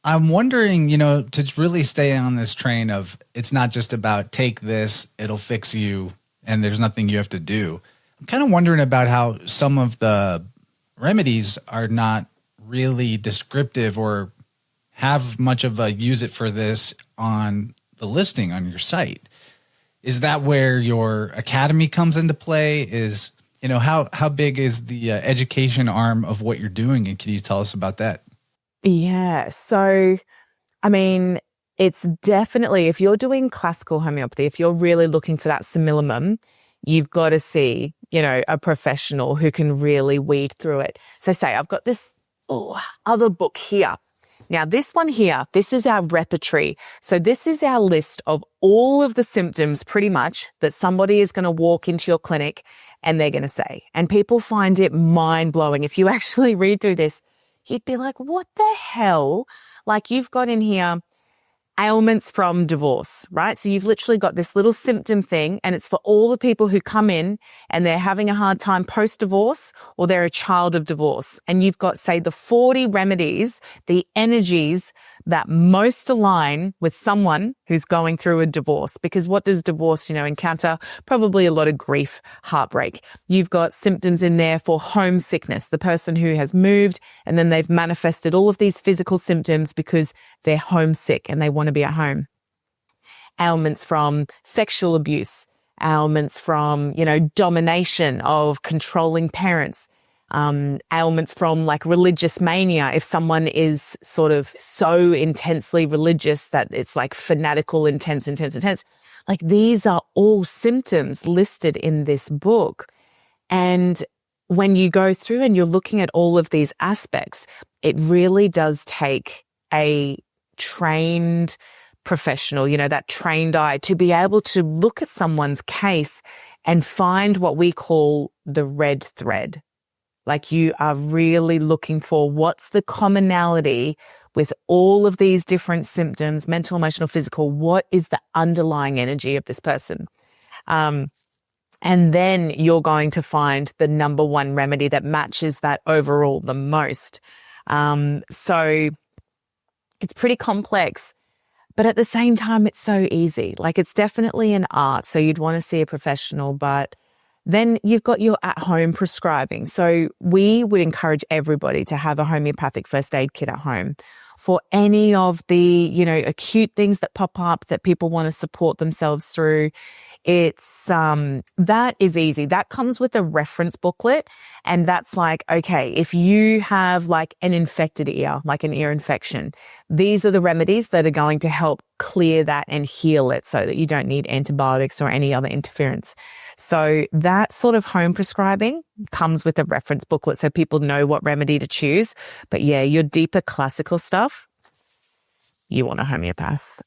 I'm wondering, to really stay on this train of it's not just about take this, it'll fix you, and there's nothing you have to do. I'm kind of wondering about how some of the remedies are not really descriptive or have much of a use it for this on the listing on your site. Is that where your academy comes into play? Is, how big is the education arm of what you're doing? And can you tell us about that? Yeah. So, it's definitely, if you're doing classical homeopathy, if you're really looking for that simillimum, you've got to see, a professional who can really weed through it. So say I've got this other book here, Now, this one here, this is our repertory. So this is our list of all of the symptoms pretty much that somebody is going to walk into your clinic and they're going to say. And people find it mind blowing. If you actually read through this, you'd be like, what the hell? Like you've got in here ailments from divorce, right? So you've literally got this little symptom thing, and it's for all the people who come in and they're having a hard time post-divorce or they're a child of divorce. And you've got, say, the 40 remedies, the energies that most align with someone who's going through a divorce. Because what does divorce, encounter? Probably a lot of grief, heartbreak. You've got symptoms in there for homesickness, the person who has moved and then they've manifested all of these physical symptoms because they're homesick and they want to be at home. Ailments from sexual abuse, ailments from, domination of controlling parents, ailments from like religious mania. If someone is sort of so intensely religious that it's like fanatical, intense, like these are all symptoms listed in this book. And when you go through and you're looking at all of these aspects, it really does take a trained professional, that trained eye to be able to look at someone's case and find what we call the red thread. Like you are really looking for what's the commonality with all of these different symptoms, mental, emotional, physical. What is the underlying energy of this person? And then you're going to find the number one remedy that matches that overall the most. So it's pretty complex, but at the same time, it's so easy. Like it's definitely an art. So you'd want to see a professional, but then you've got your at-home prescribing. So we would encourage everybody to have a homeopathic first aid kit at home for any of the, acute things that pop up that people want to support themselves through. It's, that is easy. That comes with a reference booklet. And that's like, okay, if you have like an infected ear, like an ear infection, these are the remedies that are going to help clear that and heal it so that you don't need antibiotics or any other interference. So that sort of home prescribing comes with a reference booklet so people know what remedy to choose. But yeah, your deeper classical stuff, you want a homeopath.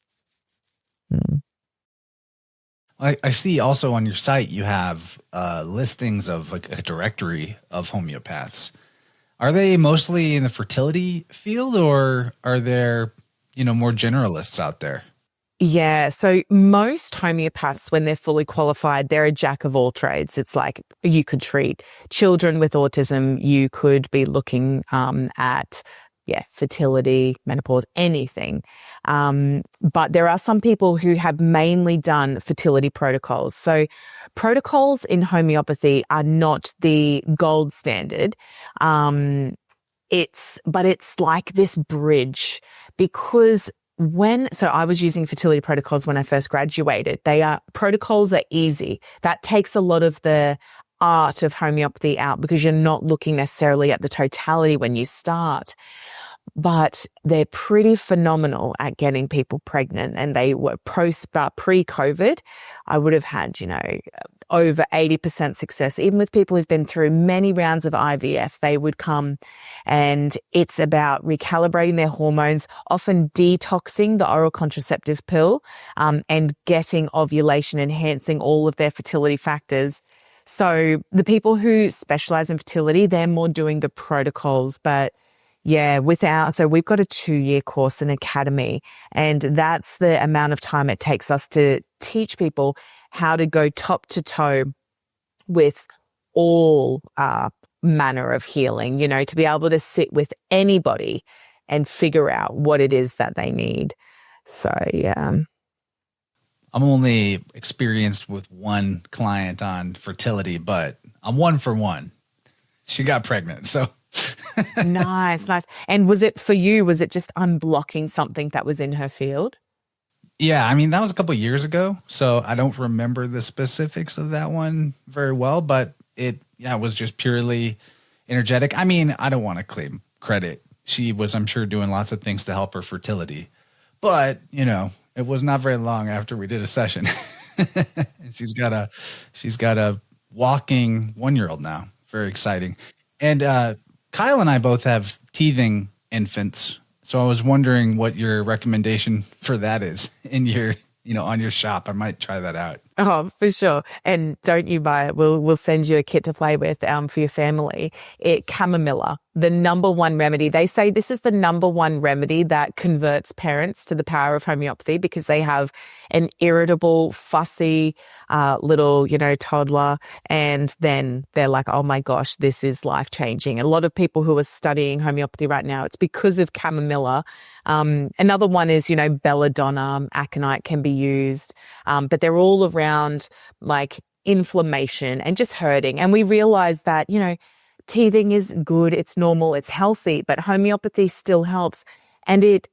I see also on your site you have listings of like a directory of homeopaths. Are they mostly in the fertility field or are there, more generalists out there? Yeah. So most homeopaths, when they're fully qualified, they're a jack of all trades. It's like you could treat children with autism. You could be looking at fertility, menopause, anything. But there are some people who have mainly done fertility protocols. So protocols in homeopathy are not the gold standard. It's like this bridge because so I was using fertility protocols when I first graduated. Protocols are easy. That takes a lot of the art of homeopathy out because you're not looking necessarily at the totality when you start. But they're pretty phenomenal at getting people pregnant. And they were pre-COVID, I would have had, over 80% success. Even with people who've been through many rounds of IVF, they would come and it's about recalibrating their hormones, often detoxing the oral contraceptive pill, and getting ovulation, enhancing all of their fertility factors. So the people who specialize in fertility, they're more doing the protocols, but yeah, so we've got a 2-year course in Academy, and that's the amount of time it takes us to teach people how to go top to toe with all manner of healing, to be able to sit with anybody and figure out what it is that they need. So, yeah. I'm only experienced with one client on fertility, but I'm one for one. She got pregnant, so... Nice. And was it for you, was it just unblocking something that was in her field? Yeah, I mean, that was a couple of years ago, so I don't remember the specifics of that one very well, but it was just purely energetic. I mean, I don't want to claim credit. She was, I'm sure, doing lots of things to help her fertility, but, it was not very long after we did a session. And she's got a walking 1-year-old now. Very exciting. And Kyle and I both have teething infants. So I was wondering what your recommendation for that is in your, on your shop. I might try that out. Oh, for sure. And don't you buy it. We'll send you a kit to play with for your family. Chamomilla, the number one remedy. They say this is the number one remedy that converts parents to the power of homeopathy because they have an irritable, fussy little, toddler. And then they're like, oh my gosh, this is life-changing. A lot of people who are studying homeopathy right now, it's because of chamomilla. Another one is, belladonna, aconite can be used, but they're all around like inflammation and just hurting. And we realize that, teething is good, it's normal, it's healthy, but homeopathy still helps. And it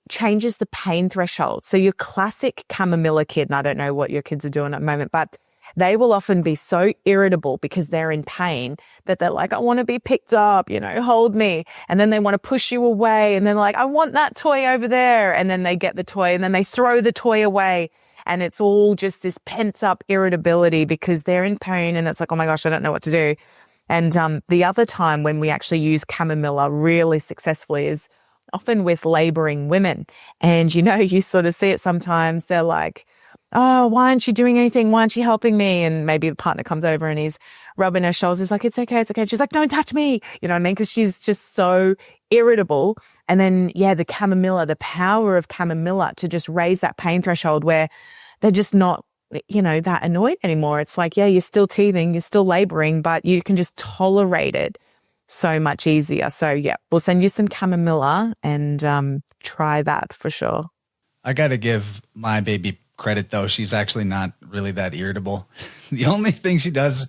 changes the pain threshold. So your classic chamomilla kid, and I don't know what your kids are doing at the moment, but they will often be so irritable because they're in pain that they're like, I want to be picked up, hold me. And then they want to push you away. And then like, I want that toy over there. And then they get the toy and then they throw the toy away. And it's all just this pent up irritability because they're in pain. And it's like, oh my gosh, I don't know what to do. And the other time when we actually use chamomilla really successfully is often with laboring women. And, you sort of see it sometimes. They're like, oh, why aren't you doing anything? Why aren't you helping me? And maybe the partner comes over and he's rubbing her shoulders. He's like, it's okay, it's okay. She's like, don't touch me. You know what I mean? Because she's just so irritable. And then, the chamomilla, the power of chamomilla to just raise that pain threshold where they're just not, that annoyed anymore. It's like, you're still teething, you're still laboring, but you can just tolerate it so much easier. So we'll send you some chamomilla and try that for sure. I got to give my baby credit though. She's actually not really that irritable. The only thing she does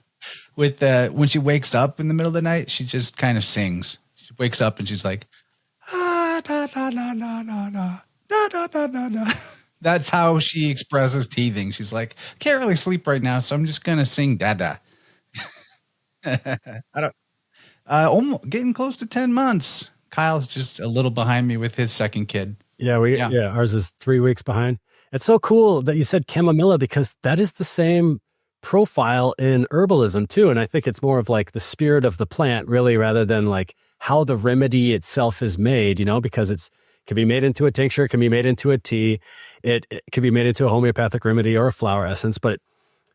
with when she wakes up in the middle of the night, she just kind of sings. She wakes up and she's like, ah, da, da, da, da, da, da, da, da, da, da. That's how she expresses teething. She's like, can't really sleep right now, so I'm just gonna sing Dada. Getting close to 10 months. Kyle's just a little behind me with his second kid. Yeah, ours is 3 weeks behind. It's so cool that you said chamomilla because that is the same profile in herbalism too. And I think it's more of like the spirit of the plant really rather than like how the remedy itself is made, because it can be made into a tincture, it can be made into a tea, it can be made into a homeopathic remedy or a flower essence, but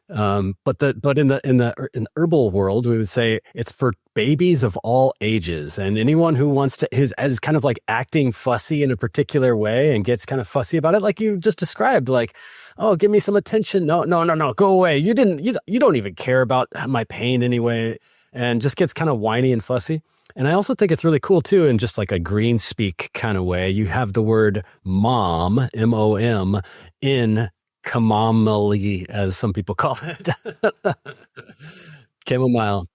in the herbal world, we would say it's for babies of all ages, and anyone who wants to is kind of like acting fussy in a particular way and gets kind of fussy about it, like you just described, like, oh, give me some attention. No, go away. You don't even care about my pain anyway, and just gets kind of whiny and fussy. And I also think it's really cool too, in just like a green speak kind of way. You have the word mom, M-O-M, in chamomilla, as some people call it. Chamomile.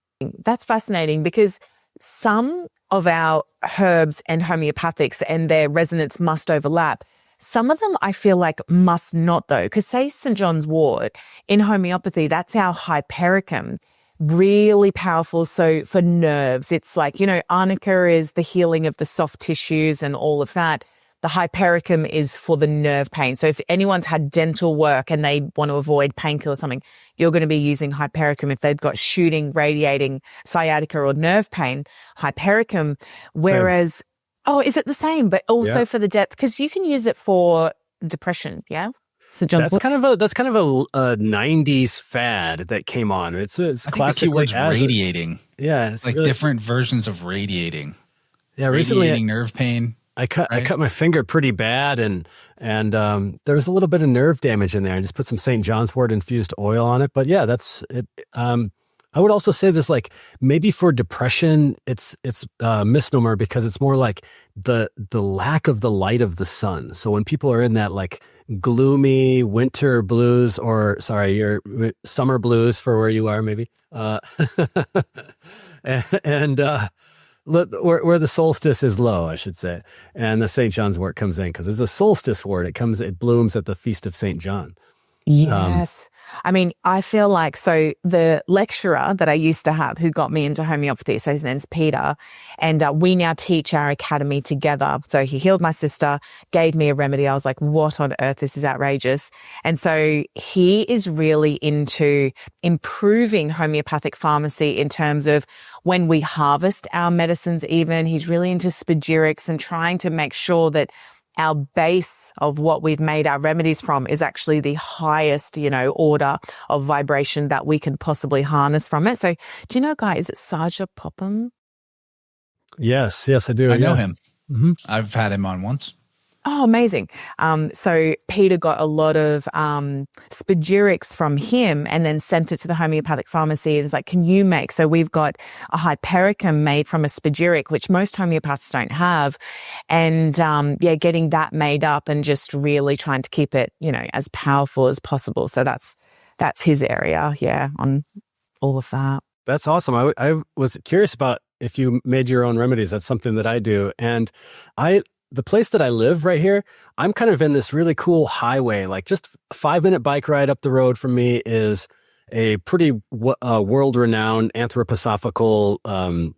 That's fascinating because some of our herbs and homeopathics and their resonance must overlap. Some of them I feel like must not though, because say St. John's wort in homeopathy, that's our hypericum. Really powerful. So for nerves, it's like, arnica is the healing of the soft tissues and all of that. The hypericum is for the nerve pain. So if anyone's had dental work and they want to avoid painkiller or something, you're going to be using hypericum. If they've got shooting, radiating sciatica or nerve pain, hypericum. Whereas, is it the same? But also for the depth, because you can use it for depression. Yeah. So that's kind of a 90s fad that came on. It's classically radiating. It's like really different versions of radiating. Yeah, recently radiating nerve pain. I cut my finger pretty bad, and there was a little bit of nerve damage in there. I just put some St. John's wort infused oil on it. But yeah, that's it. I would also say this, like maybe for depression, it's a misnomer because it's more like the lack of the light of the sun. So when people are in that like gloomy winter blues, or your summer blues for where you are, maybe, where the solstice is low, I should say, and the St. John's wort comes in because it's a solstice wort. It blooms at the feast of St. John. Yes. I mean, I feel like, so the lecturer that I used to have who got me into homeopathy, so his name's Peter, and we now teach our academy together. So he healed my sister, gave me a remedy. I was like, what on earth? This is outrageous. And so he is really into improving homeopathic pharmacy in terms of when we harvest our medicines even. He's really into spagyrics and trying to make sure that our base of what we've made our remedies from is actually the highest, order of vibration that we can possibly harness from it. So do you know, Guy, is it Saja Popham? Yes, I do. I know him. Mm-hmm. I've had him on once. Oh, amazing. So Peter got a lot of spagyrics from him and then sent it to the homeopathic pharmacy. It's like, can you make? So we've got a hypericum made from a spagyric, which most homeopaths don't have. And getting that made up and just really trying to keep it, as powerful as possible. So that's his area, on all of that. That's awesome. I was curious about if you made your own remedies. That's something that I do. And the place that I live right here, I'm kind of in this really cool highway, like just a 5-minute bike ride up the road from me is a pretty world-renowned anthroposophical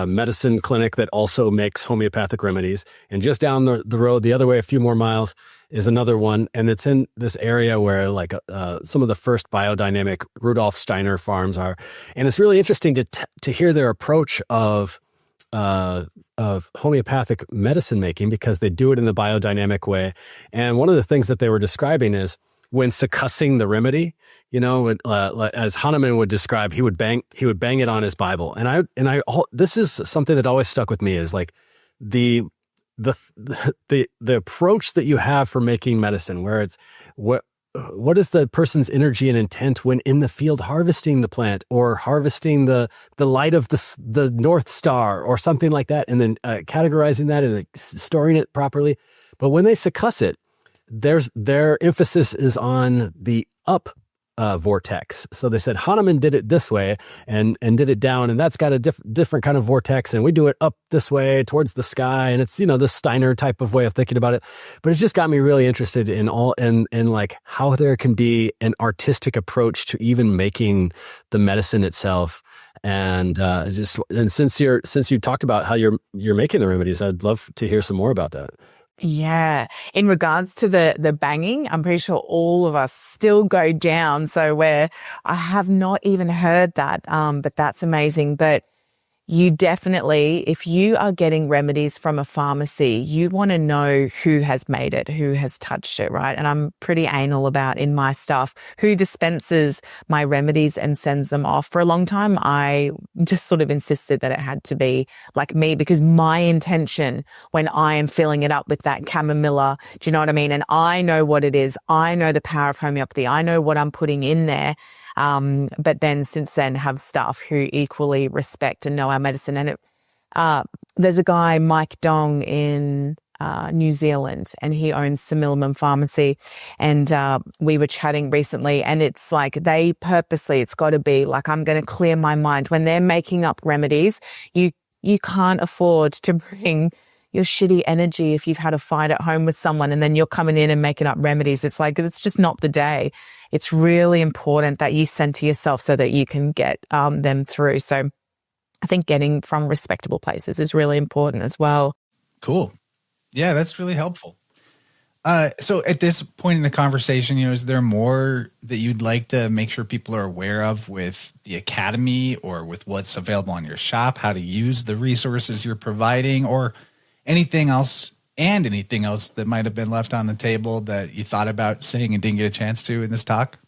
medicine clinic that also makes homeopathic remedies. And just down the road, the other way, a few more miles, is another one. And it's in this area where some of the first biodynamic Rudolf Steiner farms are. And it's really interesting to hear their approach of homeopathic medicine making, because they do it in the biodynamic way. And one of the things that they were describing is when succussing the remedy, as Hahnemann would describe, he would bang it on his Bible. And this is something that always stuck with me, is like the approach that you have for making medicine, where it's what is the person's energy and intent when in the field harvesting the plant or harvesting the light of the North Star or something like that, and then categorizing that and storing it properly. But when they succuss it, their emphasis is on the up vortex. So they said Hahnemann did it this way and did it down, and that's got a different kind of vortex, and we do it up this way towards the sky, and it's the Steiner type of way of thinking about it. But it's just got me really interested in like how there can be an artistic approach to even making the medicine itself. And since you talked about how you're making the remedies, I'd love to hear some more about that. Yeah. In regards to the banging, I'm pretty sure all of us still go down. So I have not even heard that, but that's amazing. But you definitely, if you are getting remedies from a pharmacy, you want to know who has made it, who has touched it, right? And I'm pretty anal about in my stuff who dispenses my remedies and sends them off. For a long time, I just sort of insisted that it had to be like me, because my intention when I am filling it up with that chamomilla, do you know what I mean? And I know what it is. I know the power of homeopathy. I know what I'm putting in there. But then since then have staff who equally respect and know our medicine. And there's a guy, Mike Dong, in New Zealand, and he owns Chamomilla Pharmacy. And we were chatting recently, and it's like they purposely, it's got to be like, I'm going to clear my mind. When they're making up remedies, you can't afford to bring your shitty energy if you've had a fight at home with someone and then you're coming in and making up remedies. It's like, it's just not the day. It's really important that you center yourself so that you can get them through. So I think getting from respectable places is really important as well. Cool. Yeah, that's really helpful. So at this point in the conversation, is there more that you'd like to make sure people are aware of with the academy or with what's available on your shop, how to use the resources you're providing, or anything else that might have been left on the table that you thought about saying and didn't get a chance to in this talk?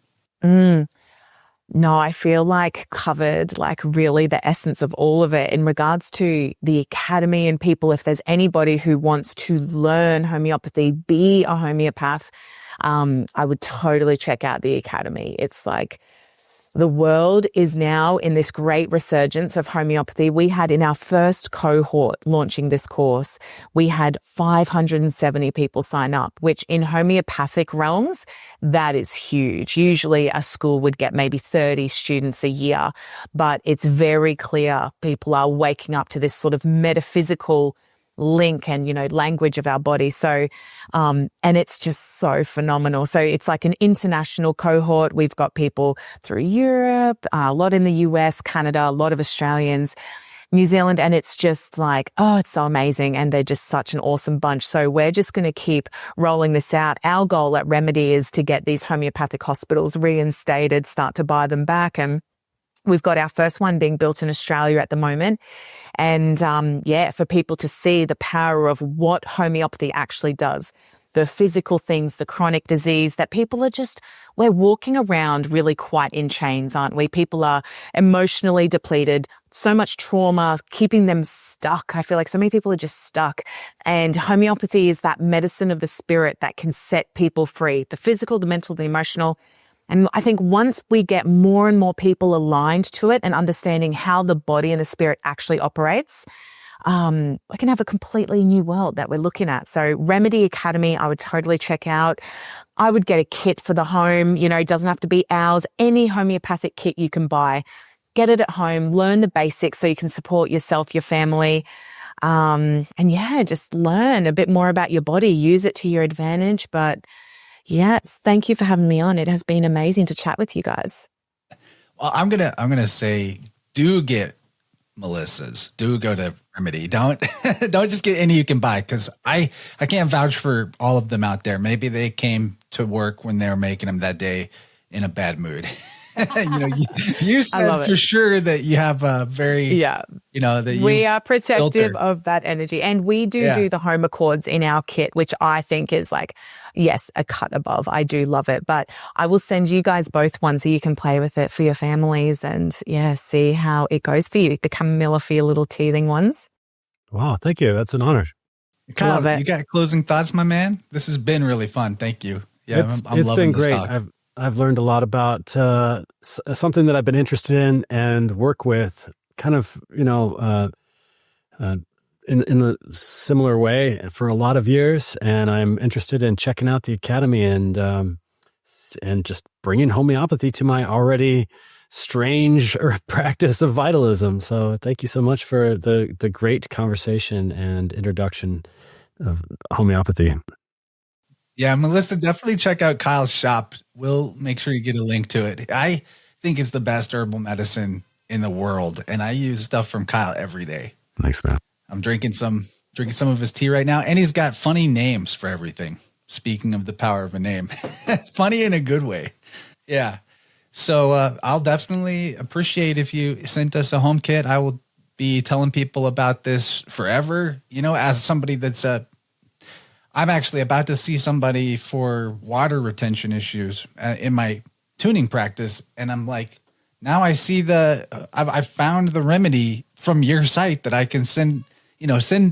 No, I feel like covered like really the essence of all of it in regards to the academy and people. If there's anybody who wants to learn homeopathy, be a homeopath, I would totally check out the academy. It's like the world is now in this great resurgence of homeopathy. We had in our first cohort launching this course, we had 570 people sign up, which in homeopathic realms, that is huge. Usually a school would get maybe 30 students a year, but it's very clear people are waking up to this sort of metaphysical link and, language of our body. So, and it's just so phenomenal. So it's like an international cohort. We've got people through Europe, a lot in the US, Canada, a lot of Australians, New Zealand, and it's just like, oh, it's so amazing. And they're just such an awesome bunch. So we're just going to keep rolling this out. Our goal at Remedy is to get these homeopathic hospitals reinstated, start to buy them back. And we've got our first one being built in Australia at the moment. And for people to see the power of what homeopathy actually does. The physical things, the chronic disease that people are we're walking around really quite in chains, aren't we? People are emotionally depleted, so much trauma, keeping them stuck. I feel like so many people are just stuck. And homeopathy is that medicine of the spirit that can set people free, the physical, the mental, the emotional. And I think once we get more and more people aligned to it and understanding how the body and the spirit actually operates, we can have a completely new world that we're looking at. So Remedy Academy, I would totally check out. I would get a kit for the home. It doesn't have to be ours. Any homeopathic kit you can buy, get it at home, learn the basics so you can support yourself, your family. Just learn a bit more about your body, use it to your advantage. But yes, thank you for having me on. It has been amazing to chat with you guys. Well, I'm gonna say, do get Melissa's. Do go to Remedy. Don't just get any you can buy, because I can't vouch for all of them out there. Maybe they came to work when they were making them that day in a bad mood. You said for sure that you have a very, that we are protective of that energy. And we do the home accords in our kit, which I think is like, yes, a cut above. I do love it, but I will send you guys both one so you can play with it for your families and see how it goes for you. The chamomilla for your little teething ones. Wow. Thank you. That's an honor. Kyle, you got closing thoughts, my man? This has been really fun. Thank you. Yeah, I'm it's loving been great. Talk. I've learned a lot about something that I've been interested in and work with kind of, in a similar way for a lot of years. And I'm interested in checking out the Academy and just bringing homeopathy to my already strange practice of vitalism. So thank you so much for the great conversation and introduction of homeopathy. Yeah, Melissa, definitely check out Kyle's shop. We'll make sure you get a link to it. I think it's the best herbal medicine in the world, and I use stuff from Kyle every day. Thanks, man. I'm drinking some of his tea right now, and he's got funny names for everything. Speaking of the power of a name, funny in a good way. Yeah. So I'll definitely appreciate if you sent us a home kit. I will be telling people about this forever. As somebody that's I'm actually about to see somebody for water retention issues in my tuning practice. And I'm like, now I see I've found the remedy from your site that I can send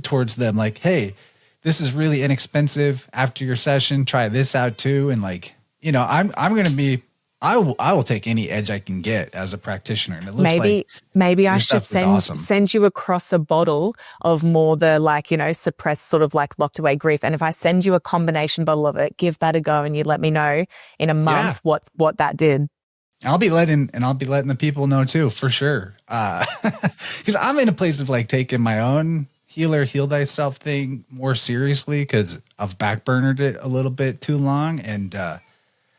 towards them. Like, hey, this is really inexpensive. After your session, try this out too. And I'm going to be, I will take any edge I can get as a practitioner. And it looks maybe I should send you across a bottle of more the suppressed sort of locked away grief. And if I send you a combination bottle of it, give that a go and you let me know in a month what that did. I'll be letting the people know too, for sure. Because I'm in a place of taking my own heal thyself thing more seriously because I've backburnered it a little bit too long. And,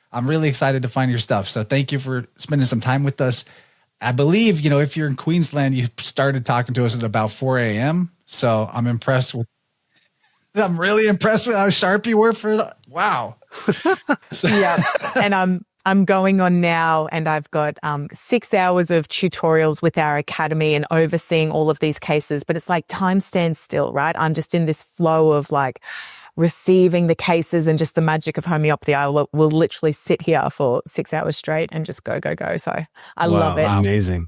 I'm really excited to find your stuff. So thank you for spending some time with us. I believe, if you're in Queensland, you started talking to us at about 4 a.m. So I'm really impressed with how sharp you were wow. Yeah. And I'm going on now and I've got 6 hours of tutorials with our academy and overseeing all of these cases, but it's like time stands still, right? I'm just in this flow of receiving the cases and just the magic of homeopathy. I will literally sit here for 6 hours straight and just go. So I love it. Amazing.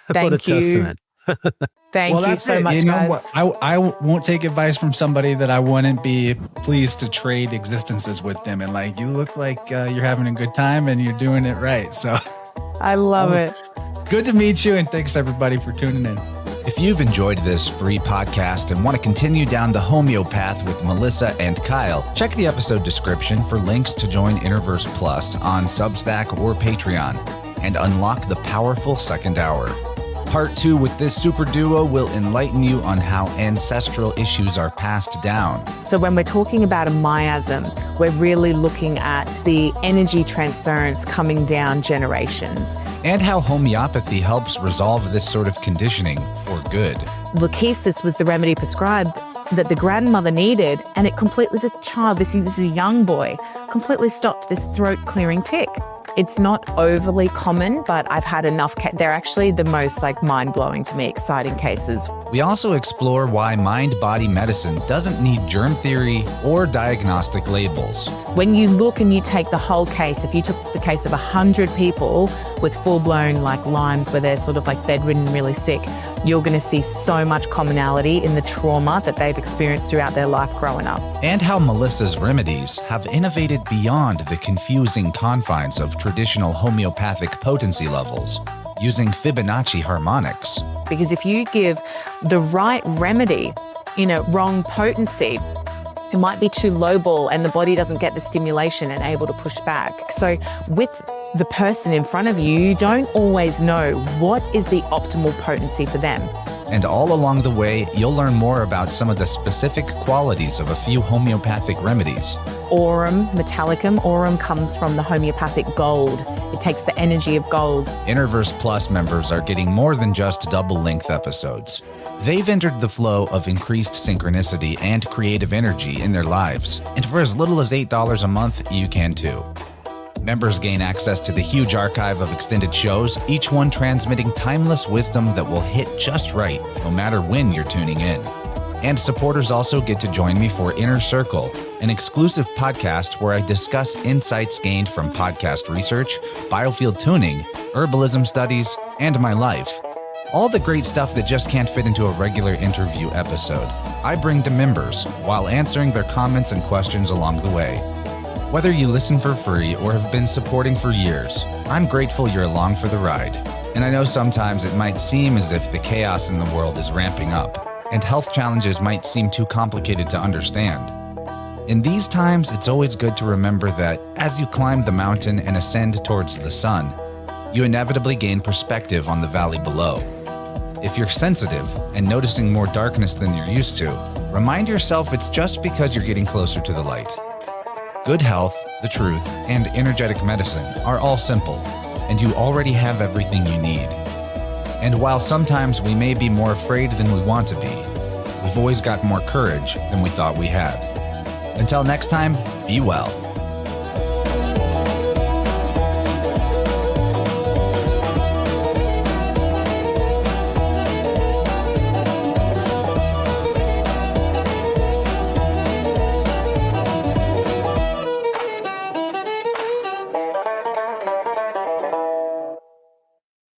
Thank what a you. Testament. Thank you so much, guys. I won't take advice from somebody that I wouldn't be pleased to trade existences with them. And you look like you're having a good time and you're doing it right. So I love it. Good to meet you. And thanks everybody for tuning in. If you've enjoyed this free podcast and want to continue down the homeopath with Melissa and Kyle, check the episode description for links to join InnerVerse Plus on Substack or Patreon and unlock the powerful second hour. Part 2 with this super duo will enlighten you on how ancestral issues are passed down. So when we're talking about a miasm, we're really looking at the energy transference coming down generations. And how homeopathy helps resolve this sort of conditioning for good. Leukesias was the remedy prescribed that the grandmother needed, and it completely, the child, this is a young boy, completely stopped this throat-clearing tic. It's not overly common, but I've had enough. They're actually the most mind-blowing to me, exciting cases. We also explore why mind-body medicine doesn't need germ theory or diagnostic labels. When you look and you take the whole case, if you took the case of 100 people with full-blown Lyme's where they're sort of bedridden and really sick, you're going to see so much commonality in the trauma that they've experienced throughout their life growing up. And how Melissa's remedies have innovated beyond the confusing confines of traditional homeopathic potency levels, using Fibonacci harmonics. Because if you give the right remedy in a wrong potency, it might be too lowball and the body doesn't get the stimulation and able to push back. So with the person in front of you, you don't always know what is the optimal potency for them. And all along the way, you'll learn more about some of the specific qualities of a few homeopathic remedies. Aurum metallicum. Aurum comes from the homeopathic gold. It takes the energy of gold. InnerVerse Plus members are getting more than just double-length episodes. They've entered the flow of increased synchronicity and creative energy in their lives. And for as little as $8 a month, you can too. Members gain access to the huge archive of extended shows, each one transmitting timeless wisdom that will hit just right, no matter when you're tuning in. And supporters also get to join me for Inner Circle, an exclusive podcast where I discuss insights gained from podcast research, biofield tuning, herbalism studies, and my life. All the great stuff that just can't fit into a regular interview episode, I bring to members while answering their comments and questions along the way. Whether you listen for free or have been supporting for years, I'm grateful you're along for the ride. And I know sometimes it might seem as if the chaos in the world is ramping up, and health challenges might seem too complicated to understand. In these times, it's always good to remember that as you climb the mountain and ascend towards the sun, you inevitably gain perspective on the valley below. If you're sensitive and noticing more darkness than you're used to, remind yourself it's just because you're getting closer to the light. Good health, the truth, and energetic medicine are all simple, and you already have everything you need. And while sometimes we may be more afraid than we want to be, we've always got more courage than we thought we had. Until next time, be well.